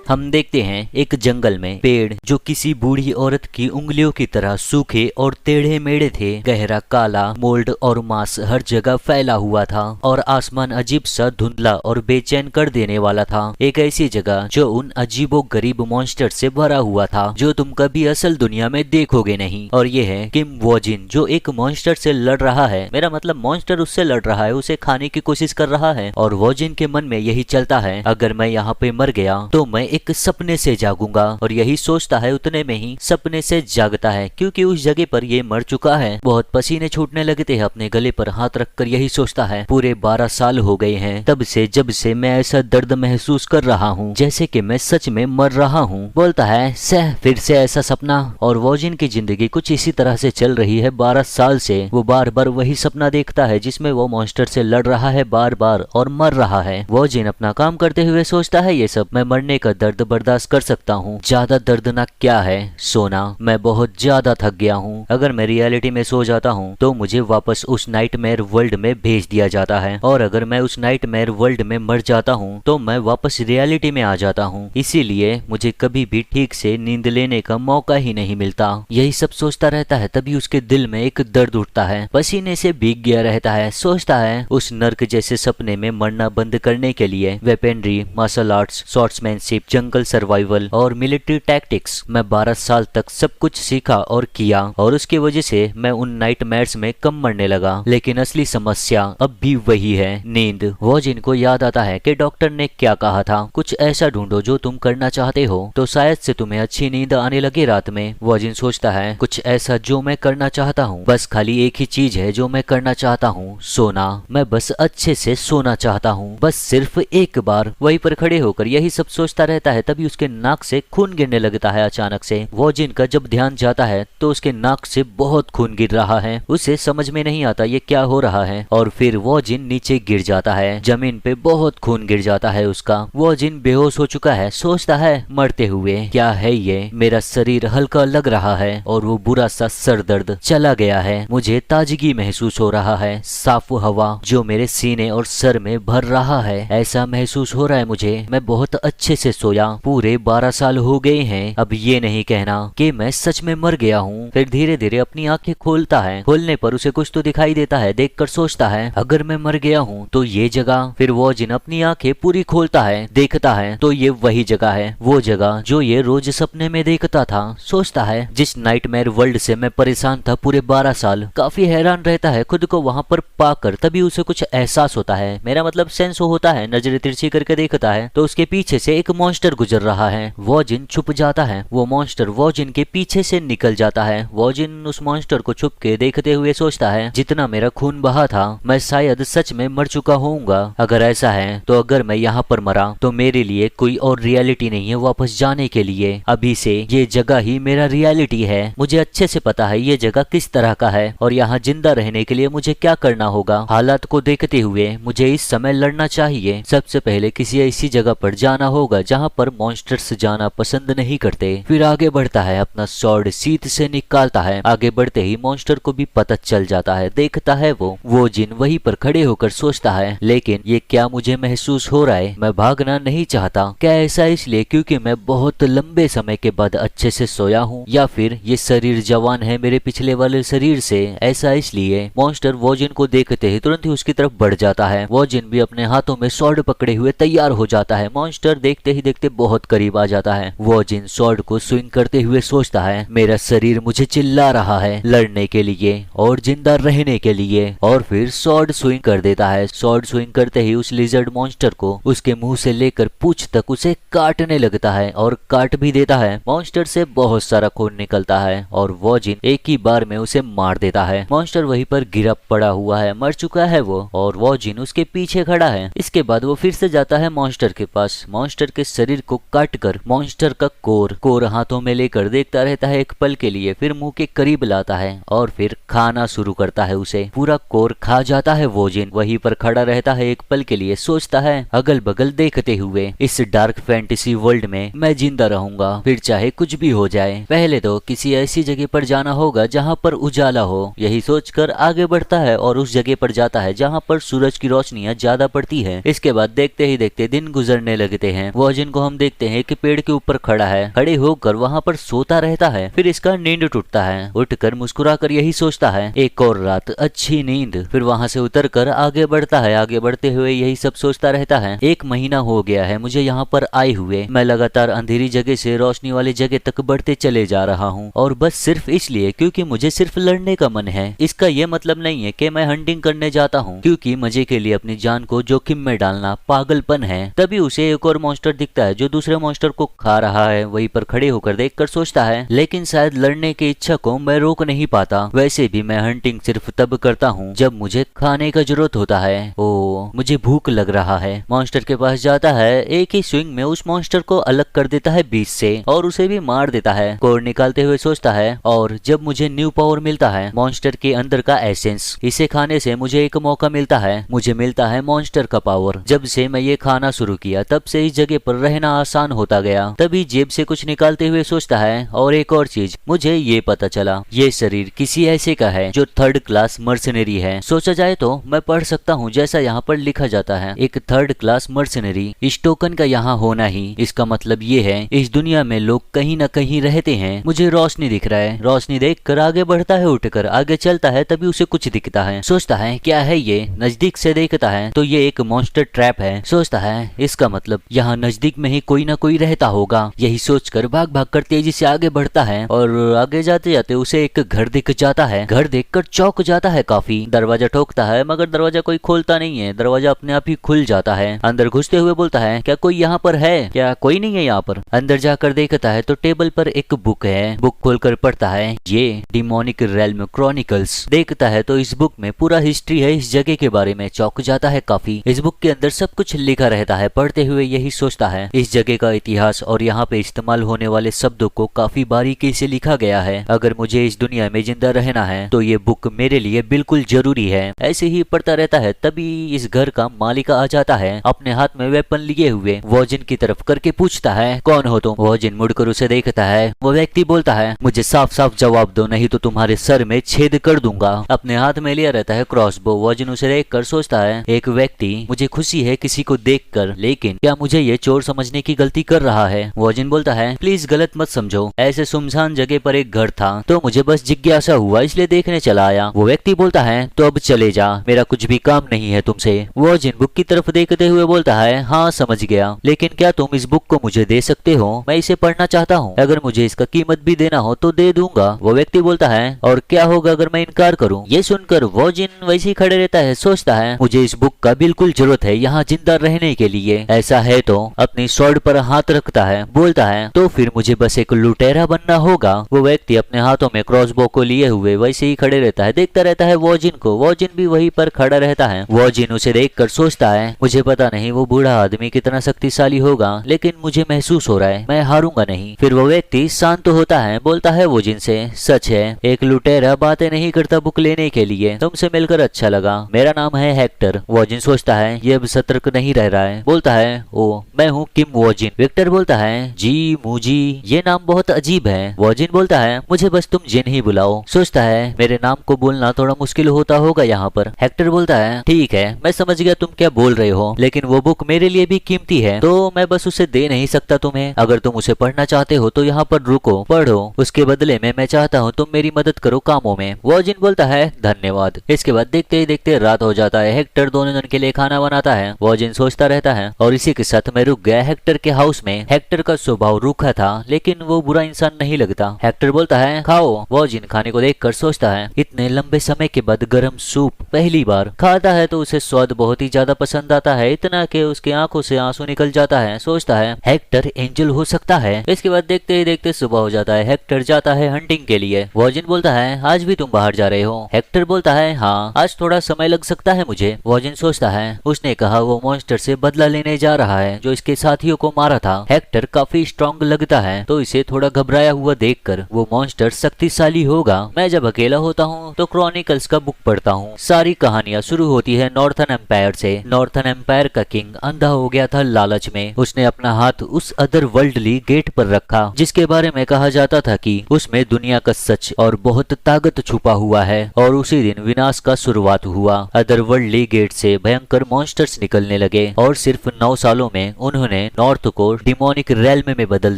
हम देखते हैं एक जंगल में पेड़ जो किसी बूढ़ी औरत की उंगलियों की तरह सूखे और टेढ़े मेढ़े थे। गहरा काला मोल्ड और मांस हर जगह फैला हुआ था और आसमान अजीब सा धुंधला और बेचैन कर देने वाला था। एक ऐसी जगह जो उन अजीबो गरीब मॉन्स्टर से भरा हुआ था जो तुम कभी असल दुनिया में देखोगे नहीं। और ये है किम वोजिन जो एक मॉन्स्टर से लड़ रहा है। मेरा मतलब मॉन्स्टर उससे लड़ रहा है, उसे खाने की कोशिश कर रहा है। और वोजिन के मन में यही चलता है, अगर मैं यहाँ पे मर गया तो मैं एक सपने से जागूंगा। और यही सोचता है, उतने में ही सपने से जागता है क्योंकि उस जगह पर ये मर चुका है। बहुत पसीने छूटने लगते हैं। अपने गले पर हाथ रखकर यही सोचता है, पूरे 12 साल हो गए हैं तब से जब से मैं ऐसा दर्द महसूस कर रहा हूँ जैसे कि मैं सच में मर रहा हूँ। बोलता है, सह फिर से ऐसा सपना। और वोजिन की जिंदगी कुछ इसी तरह से चल रही है 12 साल से। वो बार बार वही सपना देखता है जिसमें वो मॉन्स्टर से लड़ रहा है बार बार और मर रहा है। वोजिन अपना काम करते हुए सोचता है, ये सब मैं मरने का दर्द बर्दाश्त कर सकता हूँ, ज्यादा दर्दनाक क्या है सोना। मैं बहुत ज्यादा थक गया हूँ। अगर मैं रियलिटी में सो जाता हूँ तो मुझे वापस उस नाइटमेयर वर्ल्ड में भेज दिया जाता है, और अगर मैं उस नाइटमेयर वर्ल्ड में मर जाता हूँ तो मैं वापस रियलिटी में आ जाता हूँ। इसीलिए मुझे कभी भी ठीक से नींद लेने का मौका ही नहीं मिलता। यही सब सोचता रहता है, तभी उसके दिल में एक दर्द उठता है, पसीने से भीग गया रहता है। सोचता है उस नर्क जैसे सपने में मरना बंद करने के लिए वेपनरी, मार्शल आर्ट्स, स्वॉर्ड्समैनशिप, जंगल सर्वाइवल और मिलिट्री टैक्टिक्स, मैं 12 साल तक सब कुछ सीखा और किया, और उसकी वजह से मैं उन नाइटमेयर्स में कम मरने लगा। लेकिन असली समस्या अब भी वही है, नींद। वोजिन को याद आता है कि डॉक्टर ने क्या कहा था, कुछ ऐसा ढूंढो जो तुम करना चाहते हो तो शायद से तुम्हें अच्छी नींद आने लगे रात में। वोजिन सोचता है, कुछ ऐसा जो मैं करना चाहता हूँ, बस खाली एक ही चीज है जो मैं करना चाहता हूँ, सोना। मैं बस अच्छे से सोना चाहता हूँ, बस सिर्फ एक बार। वहीं पर खड़े होकर यही सब सोचता रहता है, तभी उसके नाक से खून गिरने लगता है अचानक से। वोजिन का जब ध्यान जाता है तो उसके नाक से बहुत खून गिर रहा है। उसे समझ में नहीं आता ये क्या हो रहा है, और फिर वोजिन नीचे गिर जाता है। जमीन पे बहुत खून गिर जाता है उसका। वोजिन बेहोश हो चुका है। सोचता है मरते हुए, क्या है ये, मेरा शरीर हल्का लग रहा है और वो बुरा सा सर दर्द चला गया है। मुझे ताजगी महसूस हो रहा है, साफ हवा जो मेरे सीने और सर में भर रहा है, ऐसा महसूस हो रहा है मुझे। मैं बहुत अच्छे से सोया, पूरे 12 साल हो गए हैं। अब ये नहीं कहना कि मैं सच में मर गया हूँ। फिर धीरे धीरे अपनी आंखें खोलता है। खोलने पर उसे कुछ तो दिखाई देता है। देखकर सोचता है, अगर मैं मर गया हूँ तो ये जगह। फिर वोजिन अपनी आंखें पूरी खोलता है, देखता है तो ये वही जगह है, वो जगह जो ये रोज सपने में देखता था। सोचता है, जिस नाइटमेयर वर्ल्ड से मैं परेशान था पूरे 12 साल। काफी हैरान रहता है खुद को वहां पर पाकर। तभी उसे कुछ एहसास होता है, मेरा मतलब सेंस होता है। नजर तिरछी करके देखता है तो उसके पीछे से एक मॉन्स्टर गुजर रहा है। वोजिन छुप जाता है। वो मॉन्स्टर वोजिन के पीछे से निकल जाता है। वोजिन उस मॉन्स्टर को छुप के देखते हुए सोचता है, जितना मेरा खून बहा था मैं शायद सच में मर चुका होऊंगा। अगर ऐसा है तो अगर मैं यहाँ पर मरा तो मेरे लिए कोई और रियलिटी नहीं है वापस जाने के लिए। अभी से ये जगह ही मेरा रियलिटी है। मुझे अच्छे से पता है ये जगह किस तरह का है और यहाँ जिंदा रहने के लिए मुझे क्या करना होगा। हालात को देखते हुए मुझे इस समय लड़ना चाहिए। सबसे पहले किसी ऐसी जगह पर जाना होगा जहाँ पर मॉन्स्टर्स जाना पसंद नहीं करते। फिर आगे बढ़ता है, अपना स्वॉर्ड सीत से निकालता है। आगे बढ़ते ही मॉन्स्टर को भी पता चल जाता है। देखता है वो जिन वहीं पर खड़े होकर सोचता है, लेकिन ये क्या मुझे महसूस हो रहा है, मैं भागना नहीं चाहता। क्या ऐसा इसलिए क्योंकि मैं बहुत लंबे समय के बाद अच्छे से सोया हूँ, या फिर ये शरीर जवान है मेरे पिछले वाले शरीर से, ऐसा इसलिए। मॉन्स्टर वोजिन को देखते ही तुरंत ही उसकी तरफ बढ़ जाता है। वोजिन भी अपने हाथों में स्वॉर्ड पकड़े हुए तैयार हो जाता है। मॉन्स्टर देखते ही देखते बहुत करीब आ जाता है। वोजिन स्वॉर्ड को स्विंग करते हुए सोचता है, मेरा शरीर मुझे चिल्ला रहा है लड़ने के लिए और जिंदा रहने के लिए। और फिर स्वॉर्ड स्विंग कर देता है। स्वॉर्ड स्विंग करते ही उस लिजर्ड मॉन्स्टर को उसके मुंह से लेकर पूंछ तक उसे काटने लगता है और काट भी देता है। मॉन्स्टर से बहुत सारा खून निकलता है और वोजिन एक ही बार में उसे मार देता है। मॉन्स्टर वहीं पर गिरा पड़ा हुआ है, मर चुका है वो, और वोजिन उसके पीछे खड़ा है। इसके बाद वो फिर से जाता है मॉन्स्टर के पास। मॉन्स्टर के शरीर को काट कर मॉन्स्टर का कोर हाथों में लेकर देखता रहता है एक पल के लिए, फिर मुंह के करीब लाता है और फिर खाना शुरू करता है। उसे पूरा कोर खा जाता है। वोजिन वहीं पर खड़ा रहता है एक पल के लिए, सोचता है अगल बगल देखते हुए, इस डार्क फैंटेसी वर्ल्ड में मैं जिंदा रहूंगा, फिर चाहे कुछ भी हो जाए। पहले तो किसी ऐसी जगह पर जाना होगा जहाँ पर उजाला हो। यही सोचकर आगे बढ़ता है और उस जगह पर जाता है जहाँ पर सूरज की रोशनियां ज्यादा पड़ती है। इसके बाद देखते ही देखते दिन गुजरने लगते हैं। वोजिन को हम देखते हैं कि पेड़ के ऊपर खड़ा है, खड़े होकर वहाँ पर सोता रहता है। फिर इसका नींद टूटता है, उठकर मुस्कुराकर यही सोचता है एक और रात अच्छी नींद। फिर वहाँ से उतरकर आगे बढ़ता है, आगे बढ़ते हुए यही सब सोचता रहता है। 1 महीना हो गया है मुझे यहाँ पर आए हुए, मैं लगातार अंधेरी जगह से रोशनी वाली जगह तक बढ़ते चले जा रहा हूँ, और बस सिर्फ इसलिए क्योंकि मुझे सिर्फ लड़ने का मन है। इसका ये मतलब नहीं है कि मैं हंटिंग करने जाता हूँ, क्योंकि मजे के लिए अपनी जान को जोखिम में डालना पागलपन है। तभी उसे एक और मॉन्स्टर दिखता है जो दूसरे मॉन्स्टर को खा रहा है। वहीं पर खड़े होकर देखकर सोचता है लेकिन शायद लड़ने की इच्छा को मैं रोक नहीं पाता। वैसे भी मैं हंटिंग सिर्फ तब करता हूँ जब मुझे खाने का जरूरत होता है। ओ, मुझे भूख लग रहा है। मॉन्स्टर के पास जाता है, एक ही स्विंग में उस मॉन्स्टर को अलग कर देता है बीच से और उसे भी मार देता है। कोर निकालते हुए सोचता है और जब मुझे न्यू पावर मिलता है, मॉन्स्टर के अंदर का एसेंस, इसे खाने से मुझे एक मौका मिलता है, मुझे मिलता है मॉन्स्टर का पावर। जब से मैं ये खाना शुरू किया तब से इस जगह पर रहना आसान होता गया। तभी जेब से कुछ निकालते हुए सोचता है और एक और चीज, मुझे ये पता चला ये शरीर किसी ऐसे का है जो 3rd क्लास मर्सनरी है। सोचा जाए तो मैं पढ़ सकता हूँ जैसा यहाँ पर लिखा जाता है, एक 3rd क्लास मर्सनरी। इस टोकन का यहाँ होना ही इसका मतलब ये है इस दुनिया में लोग कहीं न कहीं रहते हैं। मुझे रोशनी दिख रहा है, रोशनी देखकर आगे बढ़ता है, उठकर आगे चलता है। तभी उसे कुछ दिखता है, सोचता है क्या है ये। नजदीक से देखता है तो ये एक मॉन्स्टर ट्रैप है। सोचता है इसका मतलब यहाँ नजदीक में ही कोई ना कोई रहता होगा। यही सोचकर भाग भाग कर तेजी से आगे बढ़ता है और आगे जाते जाते उसे एक घर दिख जाता है। घर देखकर चौंक जाता है काफी। दरवाजा ठोकता है मगर दरवाजा कोई खोलता नहीं है, दरवाजा अपने आप ही खुल जाता है। अंदर घुसते हुए बोलता है क्या कोई यहाँ पर है? क्या कोई नहीं है यहाँ पर? अंदर जाकर देखता है तो टेबल पर एक बुक है। बुक खोलकर पढ़ता है ये डिमोनिक रेल्म क्रॉनिकल्स। देखता है तो इस बुक में पूरा हिस्ट्री है इस जगह के बारे में। चौंक जाता है काफी। इस बुक के अंदर सब कुछ लिखा रहता है। पढ़ते हुए यही सोचता है इस जगह का इतिहास और यहाँ पे इस्तेमाल होने वाले शब्दों को काफी बारीकी से लिखा गया है। अगर मुझे इस दुनिया में जिंदा रहना है तो ये बुक मेरे लिए बिल्कुल जरूरी है। ऐसे ही पढ़ता रहता है। तभी इस घर का मालिक आ जाता है अपने हाथ में वेपन लिए हुए। वॉजिन की तरफ करके पूछता है कौन हो तुम? वॉजिन मुड़कर उसे देखता है। वो व्यक्ति बोलता है मुझे साफ साफ जवाब दो नहीं तो तुम्हारे सर में छेद कर दूंगा। अपने हाथ में लिया रहता है क्रॉसबो। वॉजिन उसे देखकर सोचता है एक व्यक्ति, मुझे खुशी है किसी को देखकर, लेकिन क्या मुझे ये चोर समझने की गलती कर रहा है? वॉजिन बोलता है प्लीज गलत मत समझो, ऐसे सुनसान जगह पर एक घर था तो मुझे बस जिज्ञासा हुआ इसलिए देखने चला आया। वो व्यक्ति बोलता है तो अब चले जा, मेरा कुछ भी काम नहीं है तुमसे। वॉजिन बुक की तरफ देखते हुए बोलता है हाँ समझ गया, लेकिन क्या तुम इस बुक को मुझे दे सकते हो? मैं इसे पढ़ना चाहता हूँ, अगर मुझे इसका कीमत भी देना हो तो दे दूंगा। वो व्यक्ति बोलता है और क्या होगा अगर मैं इनकार करूँ? ये सुनकर वॉजिन वैसे ही खड़े रहता है। सोचता है मुझे इस बुक का बिल्कुल जरूरत है यहाँ जिंदा रहने के लिए। ऐसा है तो अपनी स्वॉर्ड पर हाथ रखता है। बोलता है तो फिर मुझे बस एक लुटेरा बनना होगा। वो व्यक्ति अपने हाथों में क्रॉसबो को लिए हुए वैसे ही खड़े रहता है। देखता रहता है वॉजिन को। वॉजिन भी वहीं पर खड़ा रहता है। वॉजिन उसे देखकर सोचता है मुझे पता नहीं वो बूढ़ा आदमी कितना शक्तिशाली होगा, लेकिन मुझे महसूस हो रहा है मैं हारूंगा नहीं। फिर वो व्यक्ति शांत होता है। बोलता है वॉजिन से सच है एक लुटेरा बातें नहीं करता बुक लेने के लिए। तुमसे मिलकर अच्छा लगा, मेरा नाम है हेक्टर। वॉजिन सोचता है ये अब सतर्क नहीं रह रहा है। बोलता है ओ मैं हूँ किम वॉजिन। विक्टर बोलता है जी मुजी, ये नाम बहुत अजीब है। वॉजिन बोलता है मुझे बस तुम जिन ही बुलाओ। सोचता है मेरे नाम को बोलना थोड़ा मुश्किल होता होगा यहाँ पर। हेक्टर बोलता है ठीक है मैं समझ गया तुम क्या बोल रहे हो, लेकिन वो बुक मेरे लिए भी कीमती है तो मैं बस उसे दे नहीं सकता तुम्हें। अगर तुम उसे पढ़ना चाहते हो तो यहाँ पर रुको, पढ़ो, उसके बदले में मैं चाहता हूँ तुम मेरी मदद करो कामों में। वॉजिन बोलता है धन्यवाद। इसके बाद देखते ही देखते रात हो जाता है। हेक्टर दोनों जन के लिए खाना बनाता है। वॉजिन सोचता रहता है और इसी के साथ मैं रुक गया हेक्टर के हाउस में। हेक्टर का स्वभाव रूखा था लेकिन वो बुरा इंसान नहीं लगता। हेक्टर बोलता है खाओ। वॉजिन खाने को देखकर सोचता है इतने लंबे समय के बाद गर्म सूप पहली बार खाता है तो उसे स्वाद बहुत ही ज्यादा पसंद आता है, इतना कि उसकी आंखों से आंसू निकल जाता है। सोचता है हेक्टर एंजल हो सकता है। इसके बाद देखते ही देखते सुबह हो जाता है। हेक्टर जाता है हंटिंग के लिए। वॉजिन बोलता है आज भी तुम बाहर जा रहे हो? हेक्टर बोलता है हाँ आज थोड़ा समय लग सकता है मुझे। वॉजिन सोचता है उसने कहा वो मॉन्स्टर से बदला लेने जा रहा है जो इसके साथियों को मारा था। हेक्टर काफी स्ट्रॉन्ग लगता है तो इसे थोड़ा घबराया हुआ देखकर वो मॉन्स्टर शक्तिशाली होगा। मैं जब अकेला होता हूँ तो क्रॉनिकल्स का बुक पढ़ता हूँ। सारी कहानियां शुरू होती है नॉर्थन एम्पायर से। नॉर्थन एम्पायर का किंग अंधा हो गया था लालच में। उसने अपना हाथ उस अदर वर्ल्डली गेट पर रखा जिसके बारे में कहा जाता था कि उसमें दुनिया का सच और बहुत ताकत छुपा हुआ है, और उसी दिन विनाश का शुरुआत हुआ। अदर वर्ल्डली गेट से भयंकर मॉन्स्टर्स निकलने लगे और सिर्फ 9 सालों में उन्होंने ने नॉर्थ को डिमोनिक रेल्म में बदल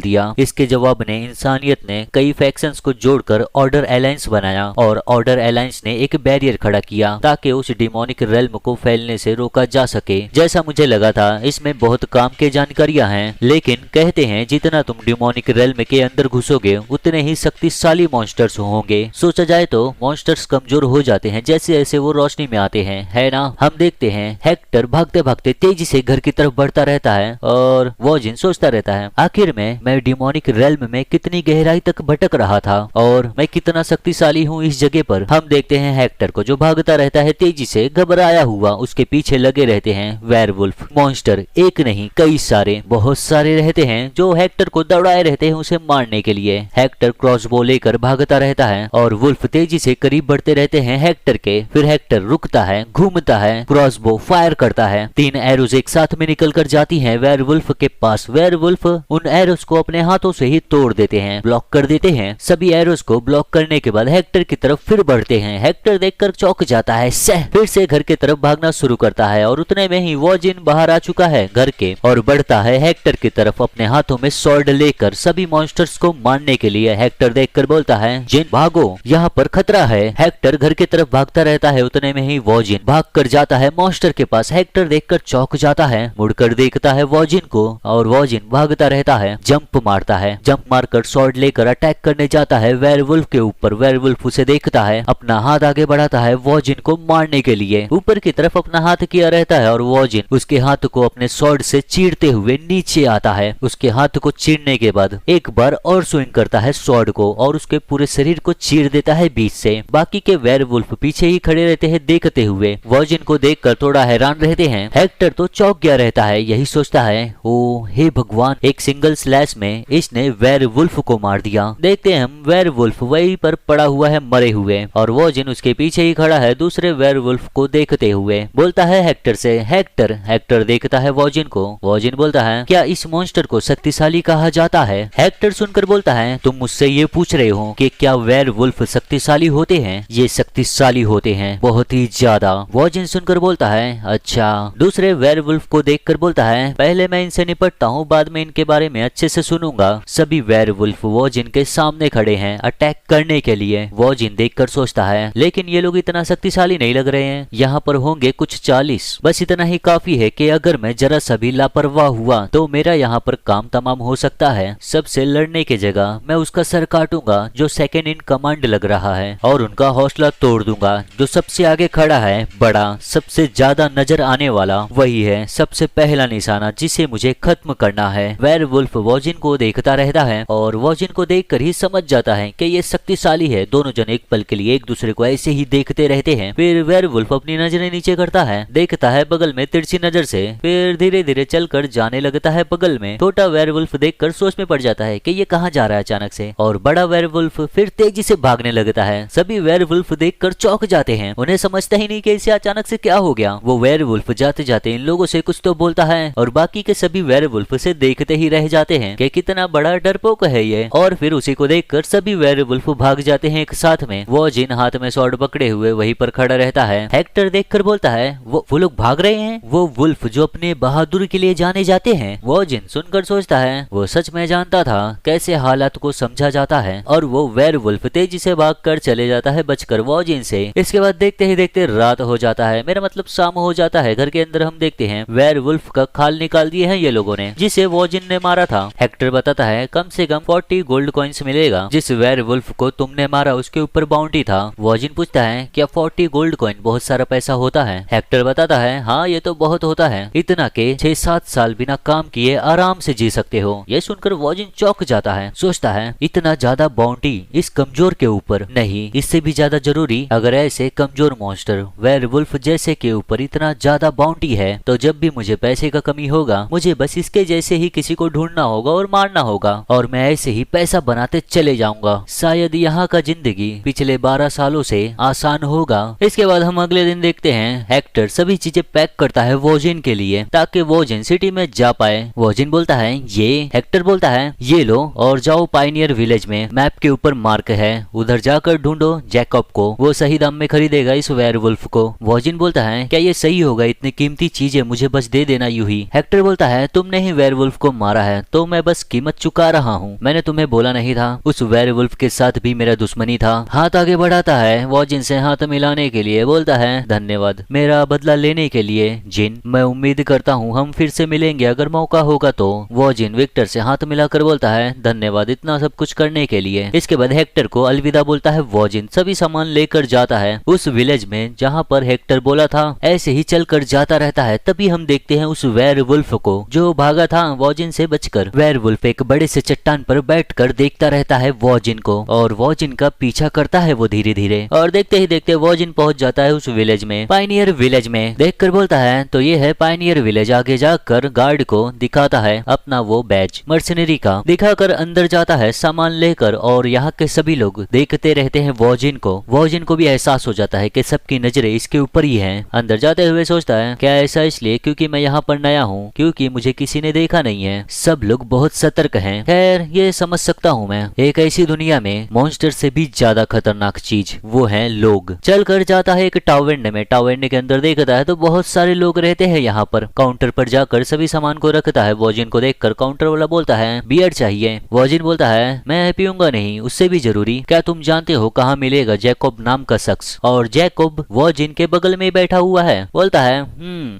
दिया। इसके जवाब में इंसानियत ने कई फैक्शंस को जोड़कर ऑर्डर अलायंस बनाया और ऑर्डर अलायंस ने एक बैरियर खड़ा किया ताकि उस डिमोनिक रेल्म को फैलने से रोका जा सके। जैसा मुझे लगा था इसमें बहुत काम की जानकारियां हैं, लेकिन कहते हैं जितना तुम डिमोनिक रेल्म के अंदर घुसोगे उतने ही शक्तिशाली मॉन्स्टर्स होंगे। सोचा जाए तो मॉन्स्टर्स कमजोर हो जाते हैं जैसे जैसे वो रोशनी में आते हैं, है ना। हम देखते हैं हेक्टर भागते भागते तेजी से घर की तरफ बढ़ता रहता है और वॉजिन सोचता रहता है आखिर में मैं डिमोनिक रेल्म में कितनी गहराई तक भटक रहा था और मैं कितना शक्तिशाली हूँ इस जगह पर। हम देखते हैं हेक्टर को जो भागता रहता है तेजी से, घबराया हुआ उसके पीछे लगे रहते हैं वेयरवुल्फ मॉन्स्टर। एक नहीं कई सारे, बहुत सारे रहते हैं जो हेक्टर को दौड़ाए रहते हैं उसे मारने के लिए। हेक्टर क्रॉसबो लेकर भागता रहता है और वुल्फ तेजी से करीब बढ़ते रहते हैं हेक्टर के। फिर हेक्टर रुकता है, घूमता है, क्रॉसबो फायर करता है। 3 एरोज एक साथ में निकलकर जाती हैं वेयरवुल्फ के पास। वेयरवुल्फ उन एरोज को अपने हाथों से ही तोड़ देते हैं, ब्लॉक कर देते हैं। सभी एरोज को ब्लॉक करने के बाद हेक्टर की तरफ फिर बढ़ते हैं। हेक्टर देखकर चौंक जाता है, फिर से घर की तरफ भागना शुरू करता है और उतने में ही वॉजिन बाहर आ चुका है घर के और बढ़ता है हेक्टर की तरफ अपने हाथों में स्वॉर्ड लेकर सभी मॉन्स्टर्स को मारने के लिए। हेक्टर देखकर बोलता है जिन भागो, यहाँ पर खतरा है। हेक्टर घर की तरफ भागता रहता है, उतने में ही वॉजिन भाग कर जाता है मॉन्स्टर के पास। हेक्टर देखकर चौंक जाता है, मुड़कर देखता है वॉजिन को और वॉजिन भागता रहता है, जंप मारता है। जंप मारकर स्वॉर्ड लेकर अटैक करने जाता है वेयरवुल्फ के ऊपर। वेयरवुल्फ उसे देखता है, अपना हाथ आगे बढ़ाता है वॉजिन को मारने के लिए। ऊपर की तरफ अपना हाथ किया रहता है और वॉजिन उसके हाथ को अपने स्वॉर्ड से चीरते हुए नीचे आता है। उसके हाथ को चीरने के बाद एक बार और स्विंग करता है स्वॉर्ड को और उसके पूरे शरीर को चीर देता है बीच से। बाकी के वेयरवुल्फ पीछे ही खड़े रहते हैं देखते हुए। वॉजिन को देखकर थोड़ा हैरान रहते हैं। हेक्टर तो चौंक गया रहता है, यही सोचता है ओ हे भगवान, एक सिंगल स्लैश में इसने वेयरवुल्फ को मार दिया। देखते हैं हम वेयरवुल्फ वहीं पर पड़ा हुआ है मरे हुए और वॉजिन उसके पीछे ही खड़ा है दूसरे वेयरवुल्फ को देखते हुए। बोलता है हेक्टर से हेक्टर। हेक्टर देखता है वॉजिन को। वॉजिन बोलता है क्या इस मॉन्स्टर को शक्तिशाली कहा जाता है? हेक्टर सुनकर बोलता है तुम मुझसे ये पूछ रहे हो कि क्या वेयरवुल्फ शक्तिशाली होते हैं? ये शक्तिशाली होते हैं, बहुत ही ज्यादा। वॉजिन सुनकर बोलता है अच्छा। दूसरे वेयरवुल्फ को देखकर बोलता है पहले मैं इनसे निपटता हूँ, बाद में इनके बारे में अच्छे से सुनूंगा। सभी वेयरवुल्फ वॉजिन के सामने खड़े हैं अटैक करने के लिए। वॉजिन देखकर सोचता है लेकिन ये लोग इतना शक्तिशाली नहीं लग रहे हैं, यहाँ पर होंगे कुछ 40, बस इतना ही काफी है कि अगर मैं जरा सा भी लापरवाह हुआ तो मेरा यहाँ पर काम तमाम हो सकता है। सबसे लड़ने के जगह मैं उसका सर काटूंगा जो सेकंड इन कमांड लग रहा है और उनका हौसला तोड़ दूंगा। जो सबसे आगे खड़ा है, बड़ा, सबसे ज्यादा नजर आने वाला, वही है सबसे पहला निशाना जिसे मुझे खत्म करना है। वेयरवुल्फ वॉजिन को देखता रहता है और वॉजिन को देखकर ही समझ जाता है कि ये शक्तिशाली है। दोनों जन एक पल के लिए एक दूसरे को ऐसे ही देखते रहते हैं। फिर वेयरवुल्फ अपनी नजरें नीचे करता है, देखता है बगल में तिरछी नजर से, फिर धीरे धीरे चलकर जाने लगता है बगल में। छोटा वेयरवुल्फ देखकर सोच में पड़ जाता है कि ये कहाँ जा रहा है अचानक से, और बड़ा वेयरवुल्फ फिर तेजी से भागने लगता है। सभी वेयरवुल्फ देखकर चौंक जाते हैं, उन्हें समझता ही नहीं कि इसे अचानक से क्या हो गया। वो वेयरवुल्फ जाते जाते इन लोगों से कुछ तो बोलता है और बाकी के सभी वेयरवुल्फ से देखते ही रह जाते हैं कि कितना बड़ा डरपोक है ये। और फिर उसी को देखकर सभी वेयरवुल्फ भाग जाते हैं एक साथ में। वो जिन हाथ में स्वॉर्ड पकड़े हुए वहीं पर खड़ा रहता है। हेक्टर देखकर बोलता है वो लोग भाग रहे हैं, वो वुल्फ जो अपने बहादुर के लिए जाने जाते हैं। वो जिन सुनकर सोचता है वो सच में जानता था कैसे हालात को समझा जाता है और वो वेयरवुल्फ तेजी से भागकर चले जाता है बचकर वॉजिन से। इसके बाद देखते ही देखते रात हो जाता है, मेरा मतलब शाम हो जाता है। घर के अंदर हम देखते हैं वेयरवुल्फ का खाल निकाल दिए हैं ये लोगों ने जिसे वॉजिन ने मारा था। हेक्टर बताता है कम से कम 40 गोल्ड कॉइन्स मिलेगा। जिस वेयरवुल्फ को तुमने मारा उसके ऊपर बाउंटी था। वॉजिन पूछता है क्या 40 गोल्ड कॉइन बहुत सारा पैसा होता है? हेक्टर बताता है हाँ ये तो बहुत होता है, इतना के 6-7 साल बिना काम किए आराम से जी सकते हो। ये सुनकर वॉजिन चौंक जाता है, सोचता है इतना ज्यादा बाउंटी इस कमजोर के ऊपर? नहीं, इससे भी ज्यादा जरूरी, अगर ऐसे कमजोर मॉन्स्टर वेयरवुल्फ जैसे के ऊपर इतना ज्यादा बाउंटी है तो जब भी मुझे पैसे का कमी होगा मुझे बस इसके जैसे ही किसी को ढूंढना होगा और मारना होगा और मैं ऐसे ही पैसा बनाते चले जाऊंगा। शायद यहाँ का जिंदगी पिछले 12 सालों से आसान होगा। इसके बाद हम अगले दिन देखते हैं हेक्टर सभी चीजें पैक करता है वॉजिन के लिए ताकि वॉजिन सिटी में जा पाए। वॉजिन बोलता है ये, हेक्टर बोलता है ये लो और जाओ पायनियर विलेज में, मैप के ऊपर मार्क है, उधर जाकर ढूंढो जैकब को, वो सही दाम में खरीदेगा इस वेयरवुल्फ को। वॉजिन बोलता है क्या ये सही होगा, इतनी कीमती चीजें मुझे बस दे देना यूं ही? हेक्टर बोलता है है तुमने ही वेयरवुल्फ को मारा है तो मैं बस कीमत चुका रहा हूँ। मैंने तुम्हें बोला नहीं था उस वेयरवुल्फ के साथ भी मेरा दुश्मनी था। हाथ आगे बढ़ाता है वॉजिन से हाथ मिलाने के लिए, बोलता है धन्यवाद मेरा बदला लेने के लिए जिन। मैं उम्मीद करता हूँ हम फिर से मिलेंगे अगर मौका होगा तो। वॉजिन विक्टर से हाथ मिलाकर बोलता है धन्यवाद इतना सब कुछ करने के लिए। इसके बाद हेक्टर को अलविदा बोलता है वॉजिन, सभी सामान लेकर जाता है उस विलेज में जहाँ पर हेक्टर बोला था। ऐसे ही चलकर जाता रहता है तभी हम देखते हैं उस वेयरवुल्फ को जो भागा था वॉजिन से बचकर। वेयरवुल्फ एक बड़े से चट्टान पर बैठकर देखता रहता है वॉजिन को और वॉजिन का पीछा करता है वो धीरे धीरे। और देखते ही देखते वॉजिन पहुंच जाता है उस विलेज में, पायनियर विलेज में। देखकर बोलता है तो ये है पायनियर विलेज। आगे जाकर गार्ड को दिखाता है अपना वो बैज मर्सिनरी का, दिखाकर अंदर जाता है सामान लेकर। और यहाँ के सभी लोग देखते रहते हैं वॉजिन को। वॉजिन को भी एहसास हो जाता है कि सबकी नजरें इसके ऊपर ही हैं। अंदर जाते हुए सोचता है क्या ऐसा इसलिए क्योंकि मैं यहाँ पर नया हूँ, क्योंकि मुझे किसी ने देखा नहीं है, सब लोग बहुत सतर्क हैं। खैर ये समझ सकता हूँ मैं, एक ऐसी दुनिया में मॉन्स्टर से भी ज्यादा खतरनाक चीज वो है लोग। चल कर जाता है एक टावर्न में। टावर्न के अंदर देखता है तो बहुत सारे लोग रहते हैं यहाँ पर। काउंटर पर जाकर सभी सामान को रखता है। वॉजिन को देखकर काउंटर वाला बोलता है बियर चाहिए। वॉजिन बोलता है मैं पीऊंगा नहीं, उससे भी जरूरी क्या तुम जानते हो कहाँ मिलेगा जैकब नाम का शख्स। और जैकब वॉजिन के बगल में बैठा हुआ है। बोलता है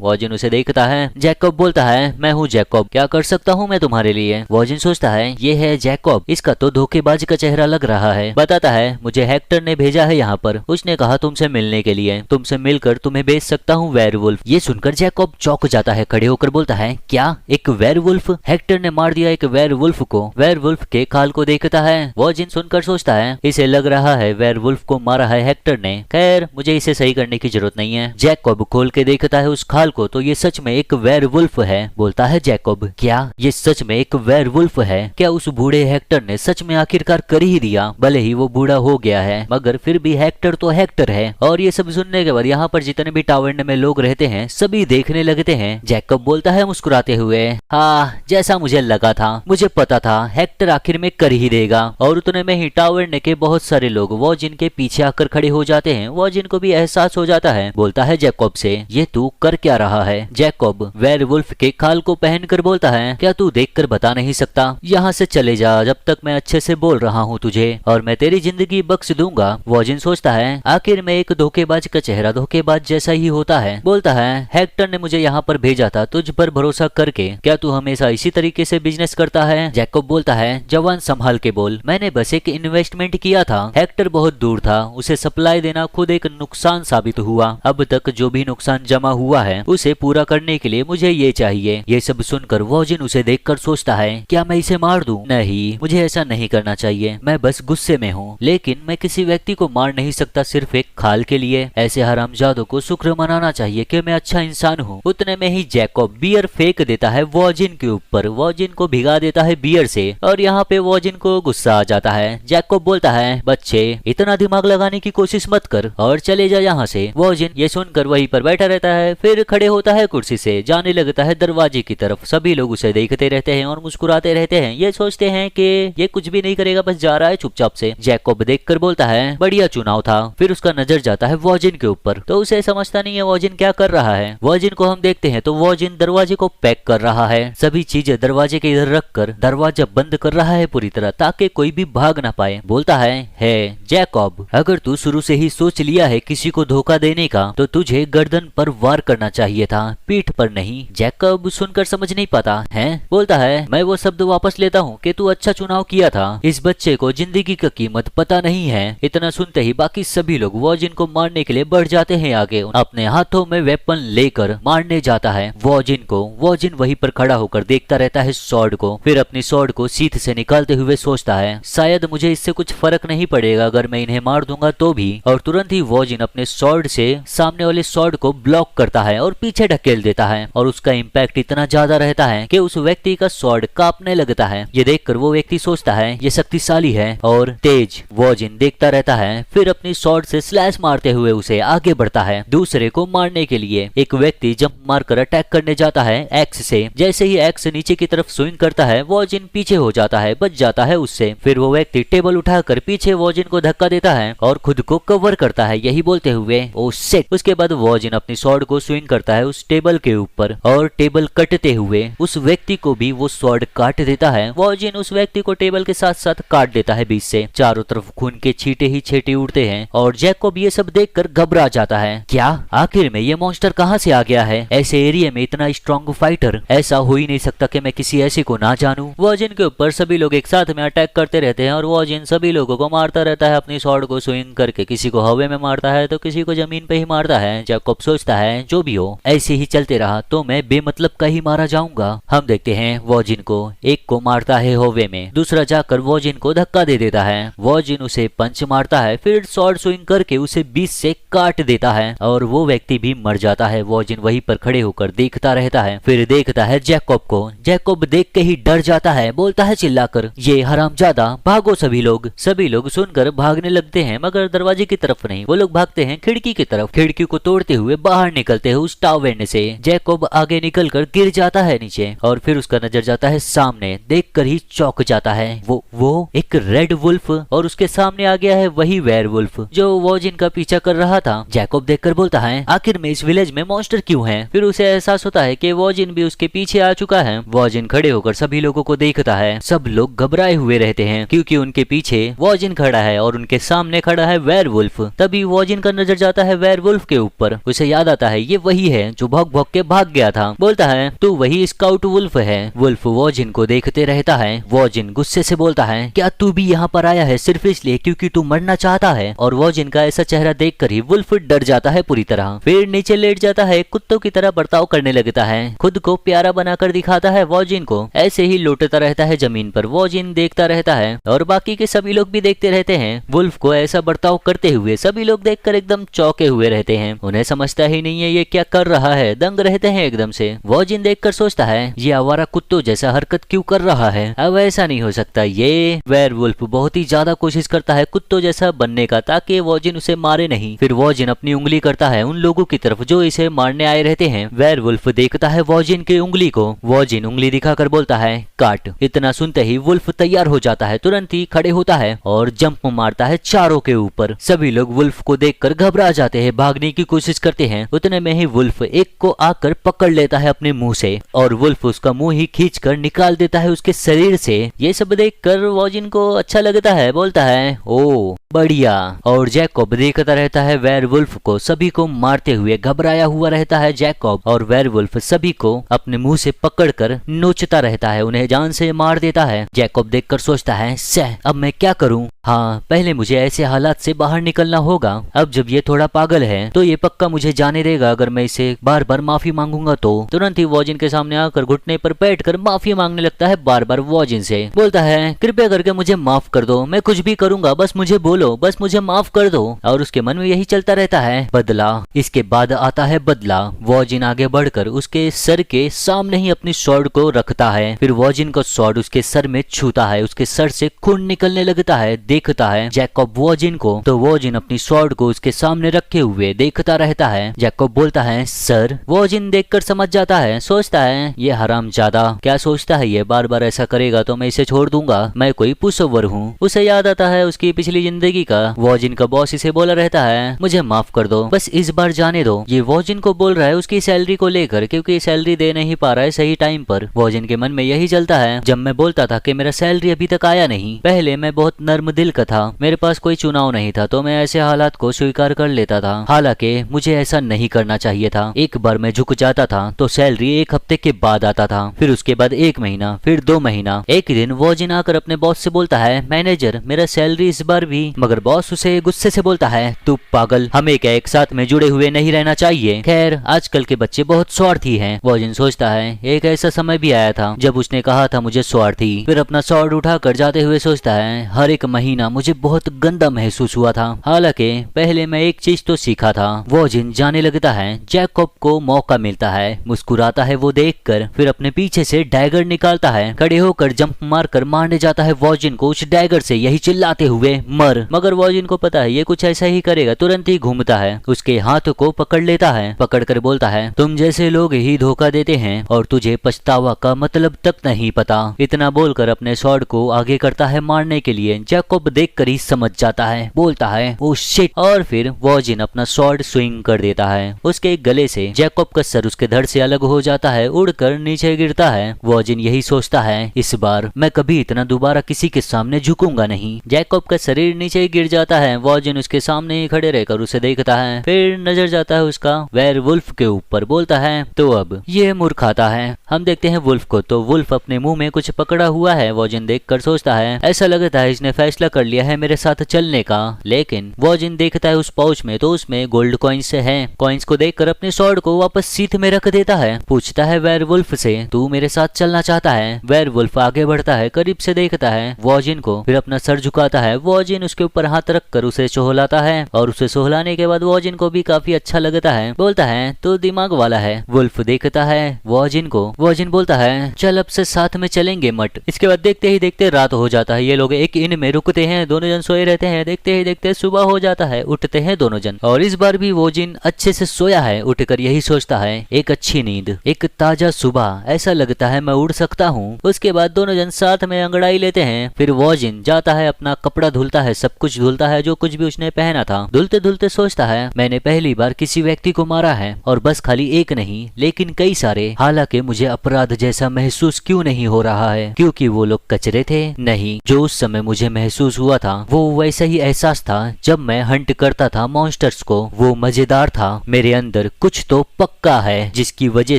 वॉजिन उसे देखता है। जैकब बोलता है मैं हूँ जैकब, क्या कर सकता हूँ मैं तुम्हारे लिए। वॉजिन सोचता है ये है जैकब, इसका तो धोखेबाज का चेहरा लग रहा है। बताता है मुझे हेक्टर ने भेजा है यहाँ पर, उसने कहा तुमसे मिलने के लिए, तुमसे मिलकर तुम्हें बेच सकता हूँ वेयरवुल्फ। ये सुनकर जैकब चौंक जाता है, खड़े होकर बोलता है क्या एक वेयरवुल्फ, हेक्टर ने मार दिया एक वेयरवुल्फ को। वेयरवुल्फ के खाल को देखता है। वॉजिन सुनकर सोचता है इसे लग रहा है वेयरवुल्फ को मारा है हेक्टर ने, खैर मुझे इसे सही करने की जरूरत नहीं है। जैकब खोल के देखता है उस खाल को तो ये सच में एक वेयरवुल्फ है। बोलता है जैकब क्या ये सच में एक वेयरवुल्फ है? क्या उस बूढ़े हेक्टर ने सच में आखिरकार कर ही दिया? भले ही वो बूढ़ा हो गया है मगर फिर भी हेक्टर तो हेक्टर है। और ये सब सुनने के बाद यहाँ पर जितने भी टावर्न में लोग रहते हैं सभी देखने लगते हैं। जैकब बोलता है मुस्कुराते हुए हाँ जैसा मुझे लगा था, मुझे पता था हेक्टर आखिर में कर ही देगा। और उतने में ही टावर्न के बहुत सारे लोग वॉजिन के पीछे आकर खड़े हो जाते हैं। वॉजिन को भी एहसास हो जाता है। बोलता है जैकब से ये तू कर क्या रहा है? जैकब वेयरवुल्फ के खाल को पहनकर बोलता है क्या तू देखकर बता नहीं सकता? यहाँ से चले जा जब तक मैं अच्छे से बोल रहा हूँ तुझे, और मैं तेरी जिंदगी बख्श दूंगा। वॉजिन सोचता है आखिर में एक धोखेबाज का चेहरा धोखेबाज जैसा ही होता है। बोलता है हेक्टर ने मुझे यहाँ पर भेजा था तुझ पर भरोसा करके, क्या तू हमेशा इसी तरीके से बिजनेस करता है? जैकब बोलता है जवान संभाल के बोल, मैंने बस एक इन्वेस्टमेंट किया था। हेक्टर बहुत दूर था, उसे सप्लाई देना खुद एक नुकसान साबित हुआ। अब तक जो भी नुकसान जमा हुआ है उसे पूरा करने के लिए मुझे ये चाहिए। ये सब सुनकर वॉजिन उसे देखकर सोचता है क्या मैं इसे मार दूं? नहीं, मुझे ऐसा नहीं करना चाहिए, मैं बस गुस्से में हूँ। लेकिन मैं किसी व्यक्ति को मार नहीं सकता सिर्फ एक खाल के लिए। ऐसे हरामजादों को शुक्र मनाना चाहिए कि मैं अच्छा इंसान हूँ। उतने में ही जैकब बियर फेंक देता है वॉजिन के ऊपर, वॉजिन को भिगा देता है बियर से। और यहाँ पे वॉजिन को गुस्सा आ जाता है। जैकब बोलता है बच्चे इतना दिमाग लगाने की कोशिश मत कर और चले जा यहाँ से। वॉजिन ये सुनकर वहीं पर बैठा रहता है, फिर खड़े होता है कुर्सी से, जाने लगता है दरवाजे की तरफ। सभी लोग उसे देखते रहते हैं और मुस्कुराते रहते हैं। ये सोचते हैं कि ये कुछ भी नहीं करेगा, बस जा रहा है चुपचाप से। जैकब देखकर बोलता है बढ़िया चुनाव था। फिर उसका नजर जाता है वॉजिन के ऊपर तो उसे समझता नहीं है वॉजिन क्या कर रहा है। वॉजिन को हम देखते हैं तो वॉजिन दरवाजे को पैक कर रहा है, सभी चीजें दरवाजे के इधर रखकर दरवाजा बंद कर रहा है पूरी तरह ताकि कोई भी भाग ना पाए। बोलता है जैकब अगर तू शुरू से ही सोच लिया है किसी को धोखा देने का तो तुझे गर्दन पर वार करना चाहिए था, पीठ पर नहीं। जैकब सुनकर समझ नहीं पाता है। बोलता है मैं वो शब्द वापस लेता हूँ कि तू अच्छा चुनाव किया था, इस बच्चे को जिंदगी का कीमत पता नहीं है। इतना सुनते ही बाकी सभी लोग वॉजिन को मारने के लिए बढ़ जाते हैं आगे, अपने हाथों में वेपन लेकर मारने जाता है वॉजिन को। वॉजिन वहीं पर खड़ा होकर देखता रहता है सॉर्ड को, फिर अपनी सॉर्ड को सीथ से निकालते हुए सोचता है शायद मुझे इससे कुछ फर्क नहीं पड़ेगा अगर मैं इन्हें मार दूंगा तो भी। और तुरंत ही वॉजिन अपने सॉर्ड से सामने वाले सॉर्ड को ब्लॉक करता है और पीछे ढकेल देता है। और उसका इम्पैक्ट इतना ज्यादा रहता है कि उस व्यक्ति का सॉर्ड कांपने लगता है। ये देखकर वो व्यक्ति सोचता है ये शक्तिशाली है और तेज। वॉजिन देखता रहता है, फिर अपनी सॉर्ड से स्लैश मारते हुए उसे आगे बढ़ता है दूसरे को मारने के लिए। एक व्यक्ति जंप मारकर अटैक करने जाता है एक्स से। जैसे ही एक्स नीचे की तरफ स्विंग करता है वॉजिन पीछे हो जाता है, बच जाता है उससे। फिर वो व्यक्ति टेबल उठाकर पीछे वॉजिन को धक्का देता है और खुद को कवर करता है, यही बोलते हुए ओ शिट। उसके बाद वॉजिन अपनी सॉर्ड को स्विंग करता है उस टेबल के ऊपर और टेबल कट कटते हुए उस व्यक्ति को भी वो स्वॉर्ड काट देता है। वॉजिन उस व्यक्ति को टेबल के साथ साथ काट देता है बीच से। चारों तरफ खून के छींटे ही छींटे उड़ते हैं और जैकब ये सब देखकर घबरा जाता है। क्या आखिर में ये मॉन्स्टर कहाँ से आ गया है? ऐसे एरिया में इतना स्ट्रॉन्ग फाइटर, ऐसा हो ही नहीं सकता कि मैं किसी ऐसे को ना जानूं। वॉजिन के ऊपर सभी लोग एक साथ में अटैक करते रहते हैं और वॉजिन सभी लोगों को मारता रहता है अपनी स्वॉर्ड को स्विंग करके। किसी को हवा में मारता है तो किसी को जमीन पे ही मारता है। जैकब सोचता है जो भी हो ऐसे ही चलते रहा तो मैं बेमतलब का ही मारा जाऊंगा। हम देखते हैं वॉजिन को, एक को मारता है हवे में, दूसरा जाकर वॉजिन को धक्का दे देता है। वॉजिन उसे पंच मारता है, फिर स्वॉर्ड स्विंग करके उसे बीच से काट देता है और वो व्यक्ति भी मर जाता है। वॉजिन वहीं पर खड़े होकर देखता रहता है, फिर देखता है जैकब को। जैकब देख के ही डर जाता है, बोलता है चिल्लाकर, ये हरामजादा, भागो सभी लोग। सभी लोग सुनकर भागने लगते हैं मगर दरवाजे की तरफ नहीं, वो लोग भागते हैं खिड़की की तरफ। खिड़की को तोड़ते हुए बाहर निकलते हैं उस टावेंड से। जैकब आगे निकलकर गिर जाता है नीचे और फिर उसका नजर जाता है सामने, देखकर ही चौंक जाता है। वो एक रेड वुल्फ और उसके सामने आ गया है वही वेयरवुल्फ जो वॉजिन का पीछा कर रहा था। जैकब देखकर बोलता है आखिर में इस विलेज में मॉन्स्टर क्यों है? फिर उसे एहसास होता है कि वॉजिन भी उसके पीछे आ चुका है। वॉजिन खड़े होकर सभी लोगों को देखता है। सब लोग घबराए हुए रहते हैं क्योंकि उनके पीछे वॉजिन खड़ा है और उनके सामने खड़ा है वेयरवुल्फ। तभी वॉजिन का नजर जाता है वेयरवुल्फ के ऊपर। उसे याद आता है ये वही है जो भौंक भौंक के भाग गया था। बोलता है तू वही स्काउट वुल्फ है। वुल्फ वॉजिन को देखते रहता है। वॉजिन गुस्से से बोलता है क्या तू भी यहाँ पर आया है सिर्फ इसलिए क्योंकि तू मरना चाहता है? और वॉजिन का ऐसा चेहरा देखकर ही वुल्फ डर जाता है पूरी तरह। फिर नीचे लेट जाता है, कुत्तों की तरह बर्ताव करने लगता है, खुद को प्यारा बनाकर दिखाता है वॉजिन को। ऐसे ही लौटता रहता है जमीन पर। वॉजिन देखता रहता है और बाकी के सभी लोग भी देखते रहते हैं। वुल्फ को ऐसा बर्ताव करते हुए सभी लोग देखकर एकदम चौंके हुए रहते हैं। उन्हें समझता ही नहीं है ये क्या कर रहा है, दंग रहते हैं एकदम से। वॉजिन देखकर सोचता है ये आवारा कुत्तों जैसा हरकत क्यों कर रहा है? अब ऐसा नहीं हो सकता। ये वेयरवुल्फ बहुत ही ज्यादा कोशिश करता है कुत्तों जैसा बनने का ताकि वॉजिन उसे मारे नहीं। फिर वॉजिन अपनी उंगली करता है उन लोगों की तरफ जो इसे मारने आए रहते हैं। वेयरवुल्फ देखता है वॉजिन की उंगली को। वॉजिन उंगली दिखाकर बोलता है काट। इतना सुनते ही वुल्फ तैयार हो जाता है, तुरंत ही खड़े होता है और जंप मारता है चारों के ऊपर। सभी लोग वुल्फ को देखकर घबरा जाते हैं, भागने की कोशिश करते हैं। उतने में ही वुल्फ एक को आकर पकड़ लेता है अपने मुंह से और वुल्फ उसका मुंह ही खींचकर निकाल देता है उसके शरीर से। ये सब देखकर वॉजिन को अच्छा लगता है, बोलता है ओ बढ़िया। और जैकब देखता रहता है वेयरवुल्फ को सभी को मारते हुए। घबराया हुआ रहता है जैकब और वेयरवुल्फ सभी को अपने मुंह से पकड़कर नोचता रहता है, उन्हें जान से मार देता है। जैकब देखकर सोचता है सह अब मैं क्या करूं? हाँ, पहले मुझे ऐसे हालात से बाहर निकलना होगा। अब जब ये थोड़ा पागल है तो ये पक्का मुझे जाने देगा अगर मैं इसे बार बार माफी मांगूंगा तो। तुरंत ही वॉजिन के सामने आकर घुटने पर बैठकर माफी मांगने लगता है बार बार वॉजिन से। बोलता है कृपया करके मुझे माफ कर दो, मैं कुछ भी करूंगा, बस मुझे बोलो, बस मुझे माफ कर दो। और उसके मन में यही चलता रहता है बदला। इसके बाद आता है बदला। वॉजिन आगे बढ़कर उसके सर के सामने ही अपनी स्वॉर्ड को रखता है। फिर वॉजिन का स्वॉर्ड उसके सर में छूता है, उसके सर से खून निकलने लगता है। देखता है जैकब वॉजिन को तो वॉजिन अपनी स्वॉर्ड को उसके सामने रखे हुए देखता रहता है। जैकब बोलता है सर। वॉजिन देखकर समझ जाता है, सोचता है ये हरामजादा क्या सोचता है, ये बार बार ऐसा करेगा तो मैं इसे छोड़ दूंगा, मैं कोई पुशओवर हूँ। उसे याद आता है उसकी पिछली जिंदगी का। वॉजिन का बॉस इसे बोला रहता है मुझे माफ कर दो, बस इस बार जाने दो। ये वॉजिन को बोल रहा है उसकी सैलरी को लेकर क्योंकि सैलरी दे नहीं पा रहा है सही टाइम पर। वॉजिन के मन में यही चलता है जब मैं बोलता था कि मेरा सैलरी अभी तक आया नहीं, पहले मैं बहुत नर्म दिल का था, मेरे पास कोई चुनाव नहीं था तो मैं ऐसे हालात को स्वीकार कर लेता था। हालांकि मुझे ऐसा नहीं करना चाहिए था। एक बार मैं झुक जाता था तो सैलरी एक हफ्ते के बाद आता था, फिर उसके बाद 1 महीना, फिर 2 महीना। एक दिन वॉजिन आकर अपने बॉस से बोलता है मैनेजर मेरा सैलरी इस बार भी। मगर बॉस उसे गुस्से से बोलता है तू पागल, हमें क्या एक साथ में जुड़े हुए नहीं रहना चाहिए? खैर आजकल के बच्चे बहुत स्वार्थी हैं। वॉजिन सोचता है एक ऐसा समय भी आया था जब उसने कहा था मुझे स्वार्थी। फिर अपना स्वॉर्ड उठाकर जाते हुए सोचता है हर एक महीना मुझे बहुत गंदा महसूस हुआ था। हालांकि पहले मैं एक चीज तो सीखा था। वॉजिन जाने लगता है। जैकब को मौका मिलता है, मुस्कुराता है वो देखकर, फिर अपने पीछे से डैगर निकालता है, खड़े होकर जंप मारकर मारने जाता है वॉजिन को उस डैगर से, यही चिल्लाते हुए मर। मगर वॉजिन को पता है ये कुछ ऐसा ही करेगा। तुरंत ही घूमता है, उसके हाथ को पकड़ लेता है, पकड़ कर बोलता है तुम जैसे लोग ही धोखा देते हैं और तुझे पछतावा का मतलब तक नहीं पता। इतना बोलकर अपने स्वॉर्ड को आगे करता है मारने के लिए। जैकब देखकर ही समझ जाता है, बोलता है ओ शिट, और फिर वॉजिन अपना स्वॉर्ड स्विंग कर देता है। उसके गले से जैकब का सर उसके धड़ से अलग हो जाता है, उड़कर नीचे गिरता है। वॉजिन यही सोचता है इस बार मैं कभी इतना दोबारा किसी के सामने झुकूंगा नहीं। जैकब का शरीर नीचे गिर जाता है, वॉजिन उसके सामने ही खड़े रहकर उसे देखता है। फिर नजर जाता है उसका वेयरवुल्फ के ऊपर, बोलता है तो अब ये मूर्ख आता है। हम देखते हैं वुल्फ को, तो वुल्फ अपने मुंह में कुछ पकड़ा हुआ है। वॉजिन देखकर सोचता है ऐसा लगता है इसने फैसला कर लिया है मेरे साथ चलने का। लेकिन वॉजिन देखता है उस पाउच में, तो उसमें गोल्ड कॉइन्स है। कॉइन्स को देखकर अपने स्वॉर्ड को वापस सीट में रख देता है। पूछता है वेयरवुल्फ से तू मेरे साथ चलना चाहता है। वेयरवुल्फ आगे बढ़ता है, करीब से देखता है वॉजिन को, फिर अपना सर झुकाता है। वॉजिन उसके ऊपर हाथ रखकर उसे सोहलाता है और उसे सोहलाने के बाद वॉजिन को भी काफी अच्छा लगता है। बोलता है तो दिमाग वाला है। वुल्फ देखता है वॉजिन को। वॉजिन बोलता है चल अब से साथ में चलेंगे मट। इसके बाद देखते ही देखते रात हो जाता है। ये लोग एक इन में रुकते हैं, दोनों जन सोए रहते हैं। देखते ही देखते सुबह हो जाता है, उठते हैं दोनों जन। और इस बार भी वॉजिन अच्छे से सोया है। उठकर यही सोचता है एक अच्छी नींद, एक ताजा सुबह, ऐसा लगता है मैं उड़ सकता हूँ। उसके बाद दोनों जन साथ में अंगड़ाई लेते हैं। फिर वॉजिन जाता है अपना कपड़ा धुलता है, सब कुछ धुलता है जो कुछ भी उसने पहना था। धुलते धुलते सोचता है मैंने पहली बार किसी व्यक्ति को मारा है, और बस खाली एक नहीं लेकिन कई सारे। हालांकि मुझे अपराध जैसा महसूस क्यों नहीं हो रहा है, क्योंकि वो लोग कचरे थे? नहीं, जो उस समय मुझे महसूस हुआ था वो वैसा ही एहसास था जब मैं हंट करता था मॉन्स्टर्स को। वो मजेदार था। मेरे अंदर कुछ तो पक्का है जिसकी वजह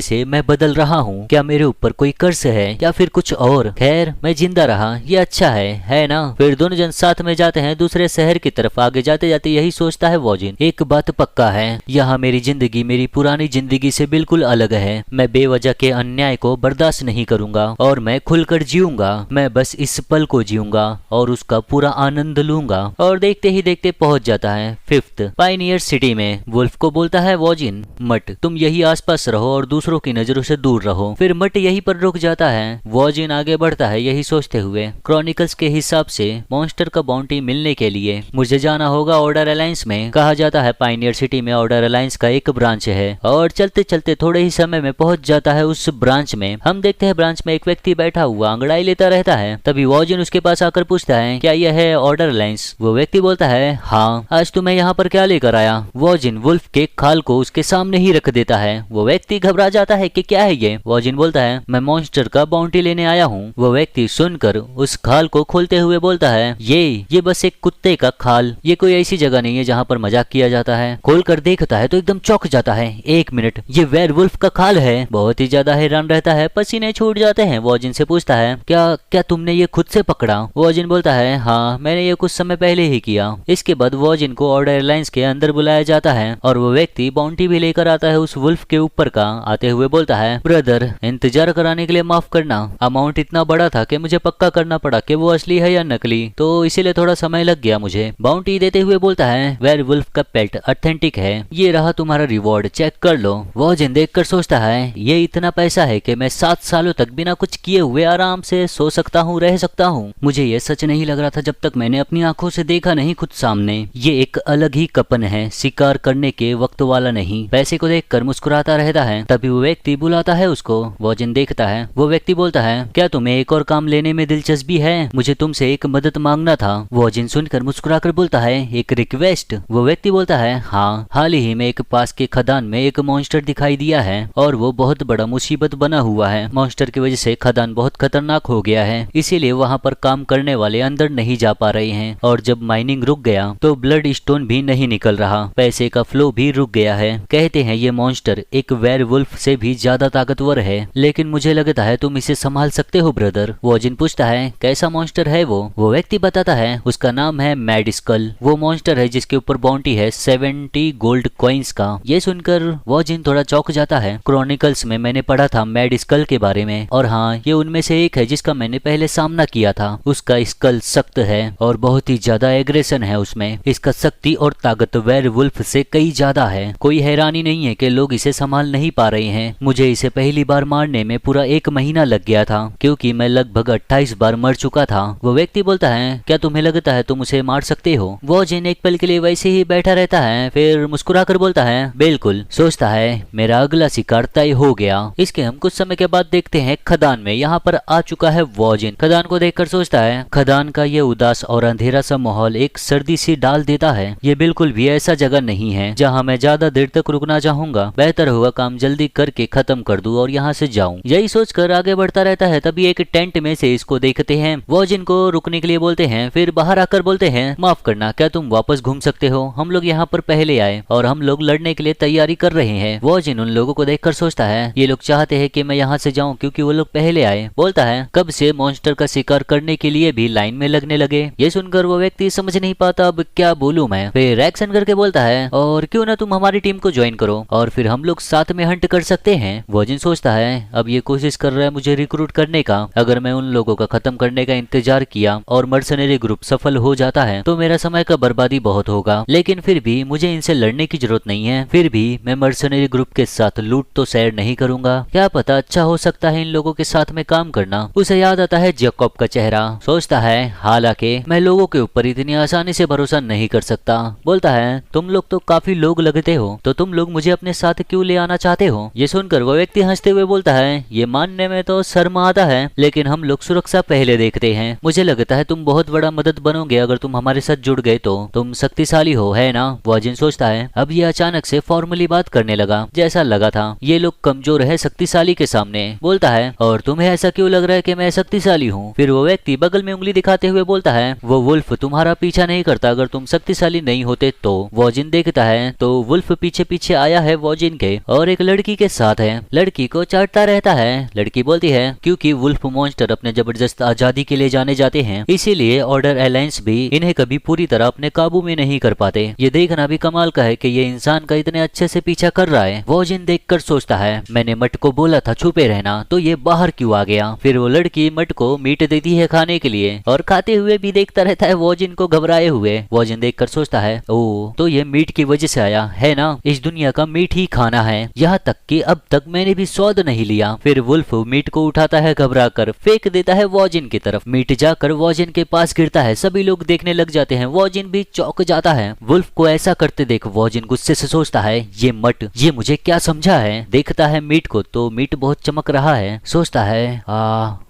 से मैं बदल रहा हूँ। क्या मेरे ऊपर कोई कर्ज है या फिर कुछ और? खैर मैं जिंदा रहा, ये अच्छा है ना। फिर दोनों जन साथ में जाते हैं दूसरे शहर की तरफ। आगे जाते जाते यही सोचता है वॉजिन एक बात पक्का है, यहाँ मेरी जिंदगी मेरी पुरानी जिंदगी से बिल्कुल अलग है। मैं बेवजह के अन्याय को बर्दाश्त नहीं करूंगा और मैं खुलकर जीऊंगा। मैं बस इस पल को जीऊंगा और उसका पूरा आनंद लूंगा। और देखते ही देखते पहुंच जाता है 5th पायनियर सिटी में। वुल्फ को बोलता है वॉजिन मट तुम यही आसपास रहो और दूसरों की नजरों से दूर रहो। फिर मट यहीं पर रुक जाता है। वॉजिन आगे बढ़ता है यही सोचते हुए क्रॉनिकल्स के हिसाब से मॉन्स्टर का बाउंटी मिलने के लिए मुझे जाना होगा ऑर्डर अलायंस में। कहा जाता है पायनियर सिटी में ऑर्डर अलायंस का एक ब्रांच है। और चलते चलते थोड़े ही समय में पहुंच जाता है उस ब्रांच में। हम देखते हैं ब्रांच में एक व्यक्ति बैठा हुआ अंगड़ाई लेता रहता है। तभी वॉजिन उसके पास आकर पूछता है क्या यह है ऑर्डर अलायंस? वो व्यक्ति बोलता है हाँ, आज तुम्हें यहाँ पर क्या लेकर आया? वॉजिन वुल्फ के खाल को उसके सामने ही रख देता है। वो व्यक्ति घबरा जाता है कि क्या है ये? वॉजिन बोलता है मैं मॉन्स्टर का बाउंटी लेने आया हूँ। वो व्यक्ति सुनकर उस खाल को खोलते हुए बोलता है ये बस एक कुत्ते का खाल, ये कोई ऐसी जगह नहीं है जहाँ पर मजाक किया जाता है। खोलकर देखता है तो एकदम चौंक जाता है। एक मिनट, ये वेयरवुल्फ का खाल है। बहुत ही ज्यादा हैरान रहता है, पसीने छूट जाते हैं। वॉजिन से पूछता है क्या तुमने ये खुद से पकड़ा? वॉजिन बोलता है हाँ, मैंने ये कुछ समय पहले ही किया। इसके बाद वॉजिन को ऑर्डर एयरलाइंस के अंदर बुलाया जाता है और वो व्यक्ति बाउंटी भी लेकर आता है उस वुल्फ के ऊपर का। आते हुए बोलता है ब्रदर इंतजार कराने के लिए माफ करना, अमाउंट इतना बड़ा था कि मुझे पक्का करना पड़ा कि वो असली है या नकली, तो इसीलिए थोड़ा समय लग गया मुझे। बाउंटी देते हुए बोलता है वेयरवुल्फ का पेट ऑथेंटिक है, ये रहा तुम्हारा रिवॉर्ड, चेक कर लो। वॉजिन देखकर सोचता है ये इतना पैसा है कि मैं 7 सालों तक बिना कुछ किए हुए आराम से सो सकता हूँ, रह सकता हूँ। मुझे ये सच नहीं लग रहा था जब तक मैंने अपनी आंखों से देखा नहीं खुद सामने। ये एक अलग ही कपन है, शिकार करने के वक्त वाला नहीं। पैसे को देखकर मुस्कुराता रहता है। तभी वो व्यक्ति बुलाता है उसको। वॉजिन देखता है। वो व्यक्ति बोलता है क्या तुम्हें एक और काम लेने में दिलचस्पी है? मुझे तुमसे एक मदद मांगना था। वॉजिन सुनकर मुस्कुराकर बोलता है एक रिक्वेस्ट? वो व्यक्ति बोलता है हाँ, हाल ही में एक पास के खदान में एक मॉन्स्टर दिखाई दिया है और वो बहुत बड़ा मुसीबत बना हुआ है। मॉन्स्टर की वजह से खदान बहुत खतरनाक हो गया है, इसीलिए वहाँ पर काम करने वाले अंदर नहीं जा पा रहे हैं। और जब माइनिंग रुक गया तो ब्लड स्टोन भी नहीं निकल रहा, पैसे का फ्लो भी रुक गया है। कहते हैं ये मॉन्स्टर एक वेयरवुल्फ से भी ज्यादा ताकतवर है, लेकिन मुझे लगता है तुम इसे संभाल सकते हो ब्रदर। वॉजिन पूछता है कैसा मॉन्स्टर है वो व्यक्ति बताता है उसका नाम है मैडस्कल। वो मॉन्स्टर है जिसके ऊपर बाउंटी है 70 गोल्ड कॉइन्स का। ये सुनकर वॉजिन थोड़ा चौंक जाता है। क्रॉनिकल्स में मैंने पढ़ा था मैडस्कल के बारे में, और हाँ, ये उनमें से एक है जिसका मैंने पहले सामना किया था। उसका स्कल सख्त है और बहुत ही ज्यादा एग्रेशन है उसमें। इसका शक्ति और ताकत वेयरवुल्फ से कई ज्यादा है। कोई हैरानी नहीं है कि लोग इसे संभाल नहीं पा रहे हैं। मुझे इसे पहली बार मारने में पूरा 1 महीना लग गया था, क्योंकि मैं लगभग 28 बार मर चुका था। वो व्यक्ति बोलता है क्या तुम्हें लगता है तुम तुम उसे मार सकते हो। वो जिन एक पल के लिए वैसे ही बैठा रहता है, फिर मुस्कुरा कर बोलता है बिल्कुल। सोचता है मेरा अगला शिकार तय हो गया। इसके हम कुछ समय के बाद देखते हैं खदान में। यहाँ पर आ चुका है वॉजिन। खदान को देखकर सोचता है खदान का ये उदास और अंधेरा सा माहौल एक सर्दी सी डाल देता है। ये बिल्कुल भी ऐसा जगह नहीं है जहाँ मैं ज्यादा देर तक रुकना चाहूंगा। बेहतर होगा काम जल्दी करके खत्म कर दूं और यहाँ से जाऊं। यही सोचकर आगे बढ़ता रहता है। तभी एक टेंट में से इसको देखते हैं। वॉजिन को रुकने के लिए बोलते हैं, फिर बाहर आकर बोलते हैं माफ करना, क्या तुम वापस घूम सकते हो? हम लोग यहाँ पर पहले आए और हम लोग लड़ने के लिए तैयारी कर रहे हैं। वॉजिन उन लोगों को देखकर सोचता है ये लोग चाहते हैं कि मैं यहाँ से जाऊं क्योंकि वो लोग पहले आए। बोलता है कब से मॉन्स्टर का शिकार करने के लिए भी लाइन में लगने लगे। ये सुनकर वो व्यक्ति समझ नहीं पाता अब क्या बोलूं मैं। फिर एक्शन करके बोलता है और क्यों ना तुम हमारी टीम को ज्वाइन करो और फिर हम लोग साथ में हंट कर सकते हैं। वॉजिन सोचता है अब ये कोशिश कर रहा है मुझे रिक्रूट करने का। अगर मैं उन लोगों का खत्म करने का इंतजार किया और मर्सनरी ग्रुप सफल हो जाता है तो मेरा समय का बर्बादी बहुत होगा। लेकिन फिर भी मुझे इनसे लड़ने की जरूरत नहीं है। फिर भी मैं मर्सनरी ग्रुप के साथ लूट तो सैर नहीं करूंगा। क्या पता अच्छा हो सकता है इन लोगों के साथ में काम करना। उसे याद आता है जैकब का चेहरा। सोचता है हालांकि मैं लोगों के ऊपर इतनी आसानी से भरोसा नहीं कर सकता। बोलता है तुम लोग तो काफी लोग लगते हो, तो तुम लोग मुझे अपने साथ क्यों ले आना चाहते हो? ये सुनकर वो व्यक्ति हंसते हुए बोलता है ये मानने में तो शर्म आता है, लेकिन हम लोग सुरक्षा पहले देखते हैं। मुझे लगता है तुम बहुत बड़ा मदद बनोगे अगर तुम हमारे साथ जुड़ गए तो। तुम शक्तिशाली हो, है ना? वॉजिन सोचता है अब ये अचानक से फॉर्मली बात करने लगा जैसा लगा था। ये लोग कमजोर है शक्तिशाली के सामने। बोलता है और तुम्हें ऐसा क्यों लग रहा है कि मैं शक्तिशाली हूँ? फिर वो व्यक्ति बगल में उंगली दिखाते हुए बोलता है वो वुल्फ तुम्हारा पीछा नहीं करता अगर तुम शक्तिशाली नहीं होते तो। वॉजिन देखता है तो वुल्फ पीछे पीछे आया है वॉजिन के और एक लड़की के साथ है। लड़की को चाटता रहता है। लड़की बोलती है क्योंकि वुल्फ मॉन्स्टर अपने जबरदस्त आजादी के लिए जाने जाते हैं, इसीलिए ऑर्डर अलायंस भी इन्हें कभी पूरी तरह अपने काबू में नहीं कर पाते। ये देखना भी कमाल का है कि ये इंसान का इतने अच्छे से पीछा कर रहा है। वॉजिन देखकर सोचता है मैंने मट को बोला था छुपे रहना, तो ये बाहर क्यों आ गया? फिर वो लड़की मट को मीट देती है खाने के लिए और खाते हुए भी देखता रहता है वॉजिन को घबराए हुए। वॉजिन देखकर सोचता है ओ तो ये मीट की वजह से आया है ना? इस दुनिया का मीट ही खाना है, यहाँ तक कि अब तक मैंने भी स्वाद नहीं लिया। फिर वुल्फ मीट को उठाता है, घबरा कर फेंक देता है वॉजिन की तरफ। मीट जाकर वॉजिन के पास गिरता है। सभी लोग देखने लग जाते हैं। वॉजिन भी चौंक जाता है। वुल्फ को ऐसा करते देख वॉजिन गुस्से से सोचता है ये मट ये मुझे क्या समझा है। देखता है मीट को तो मीट बहुत चमक रहा है। सोचता है